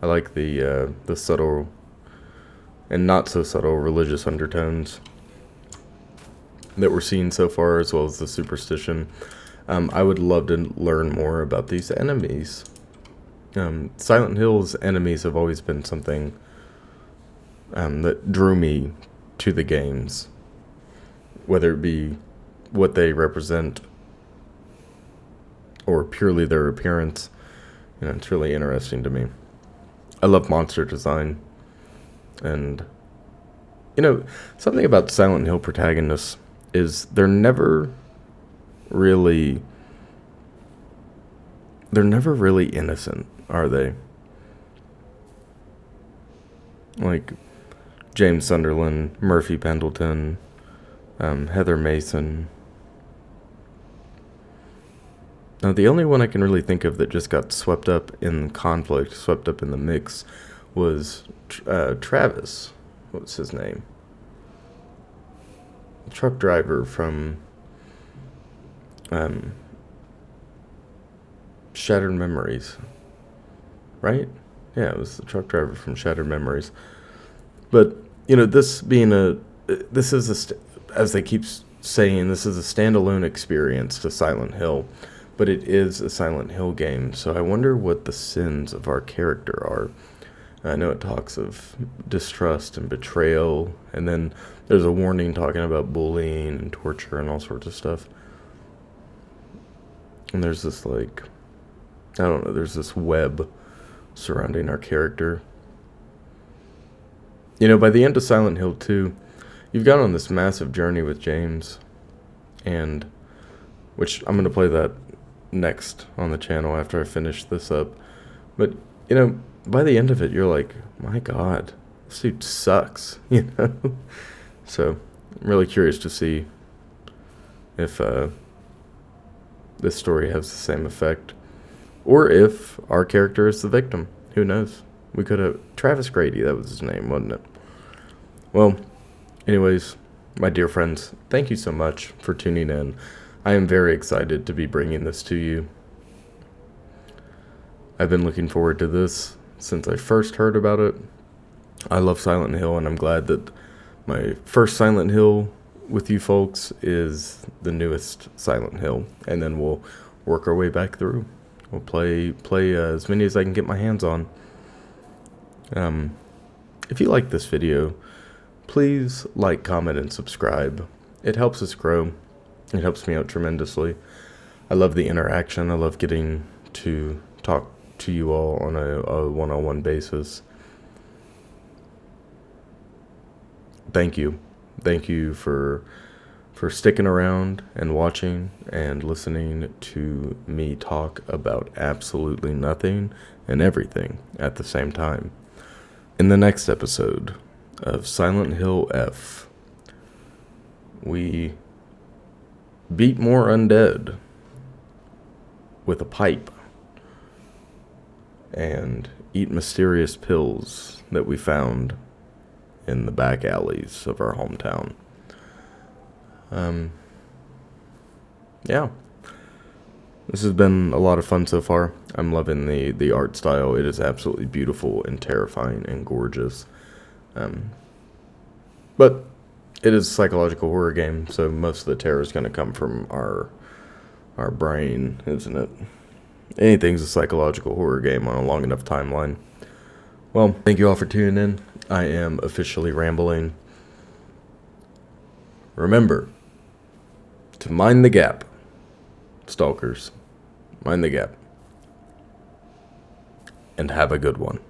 I like the subtle and not so subtle religious undertones that we're seeing so far, as well as the superstition. I would love to learn more about these enemies. Silent Hill's enemies have always been something that drew me to the games, whether it be what they represent or purely their appearance. It's really interesting to me. I love monster design, and something about Silent Hill protagonists is they're never really innocent, are they? Like James Sunderland, Murphy Pendleton, Heather Mason. Now, the only one I can really think of that just got swept up in conflict, swept up in the mix, was Travis. What's his name? The truck driver from Shattered Memories. Right? Yeah, it was the truck driver from Shattered Memories. But, this being as they keep saying, this is a standalone experience to Silent Hill. But it is a Silent Hill game, so I wonder what the sins of our character are. I know it talks of distrust and betrayal, and then there's a warning talking about bullying and torture and all sorts of stuff. And there's this, there's this web surrounding our character. By the end of Silent Hill 2, you've gone on this massive journey with James, and which I'm going to play that next on the channel after I finish this up. But, by the end of it, you're like, my God, this dude sucks, you know? So, I'm really curious to see if this story has the same effect. Or if our character is the victim. Who knows? We could have... Travis Grady, that was his name, wasn't it? Well, anyways, my dear friends, thank you so much for tuning in. I am very excited to be bringing this to you. I've been looking forward to this since I first heard about it. I love Silent Hill, and I'm glad that my first Silent Hill with you folks is the newest Silent Hill, and then we'll work our way back through. We'll play as many as I can get my hands on. If you like this video, please like, comment, and subscribe. It helps us grow. It helps me out tremendously. I love the interaction. I love getting to talk to you all on a one-on-one basis. Thank you. Thank you for sticking around and watching and listening to me talk about absolutely nothing and everything at the same time. In the next episode of Silent Hill F, we beat more undead with a pipe and eat mysterious pills that we found in the back alleys of our hometown. Yeah. This has been a lot of fun so far. I'm loving the art style. It is absolutely beautiful and terrifying and gorgeous. But it is a psychological horror game, so most of the terror is going to come from our brain, isn't it? Anything's a psychological horror game on a long enough timeline. Well, thank you all for tuning in. I am officially rambling. Remember to mind the gap, stalkers. Mind the gap. And have a good one.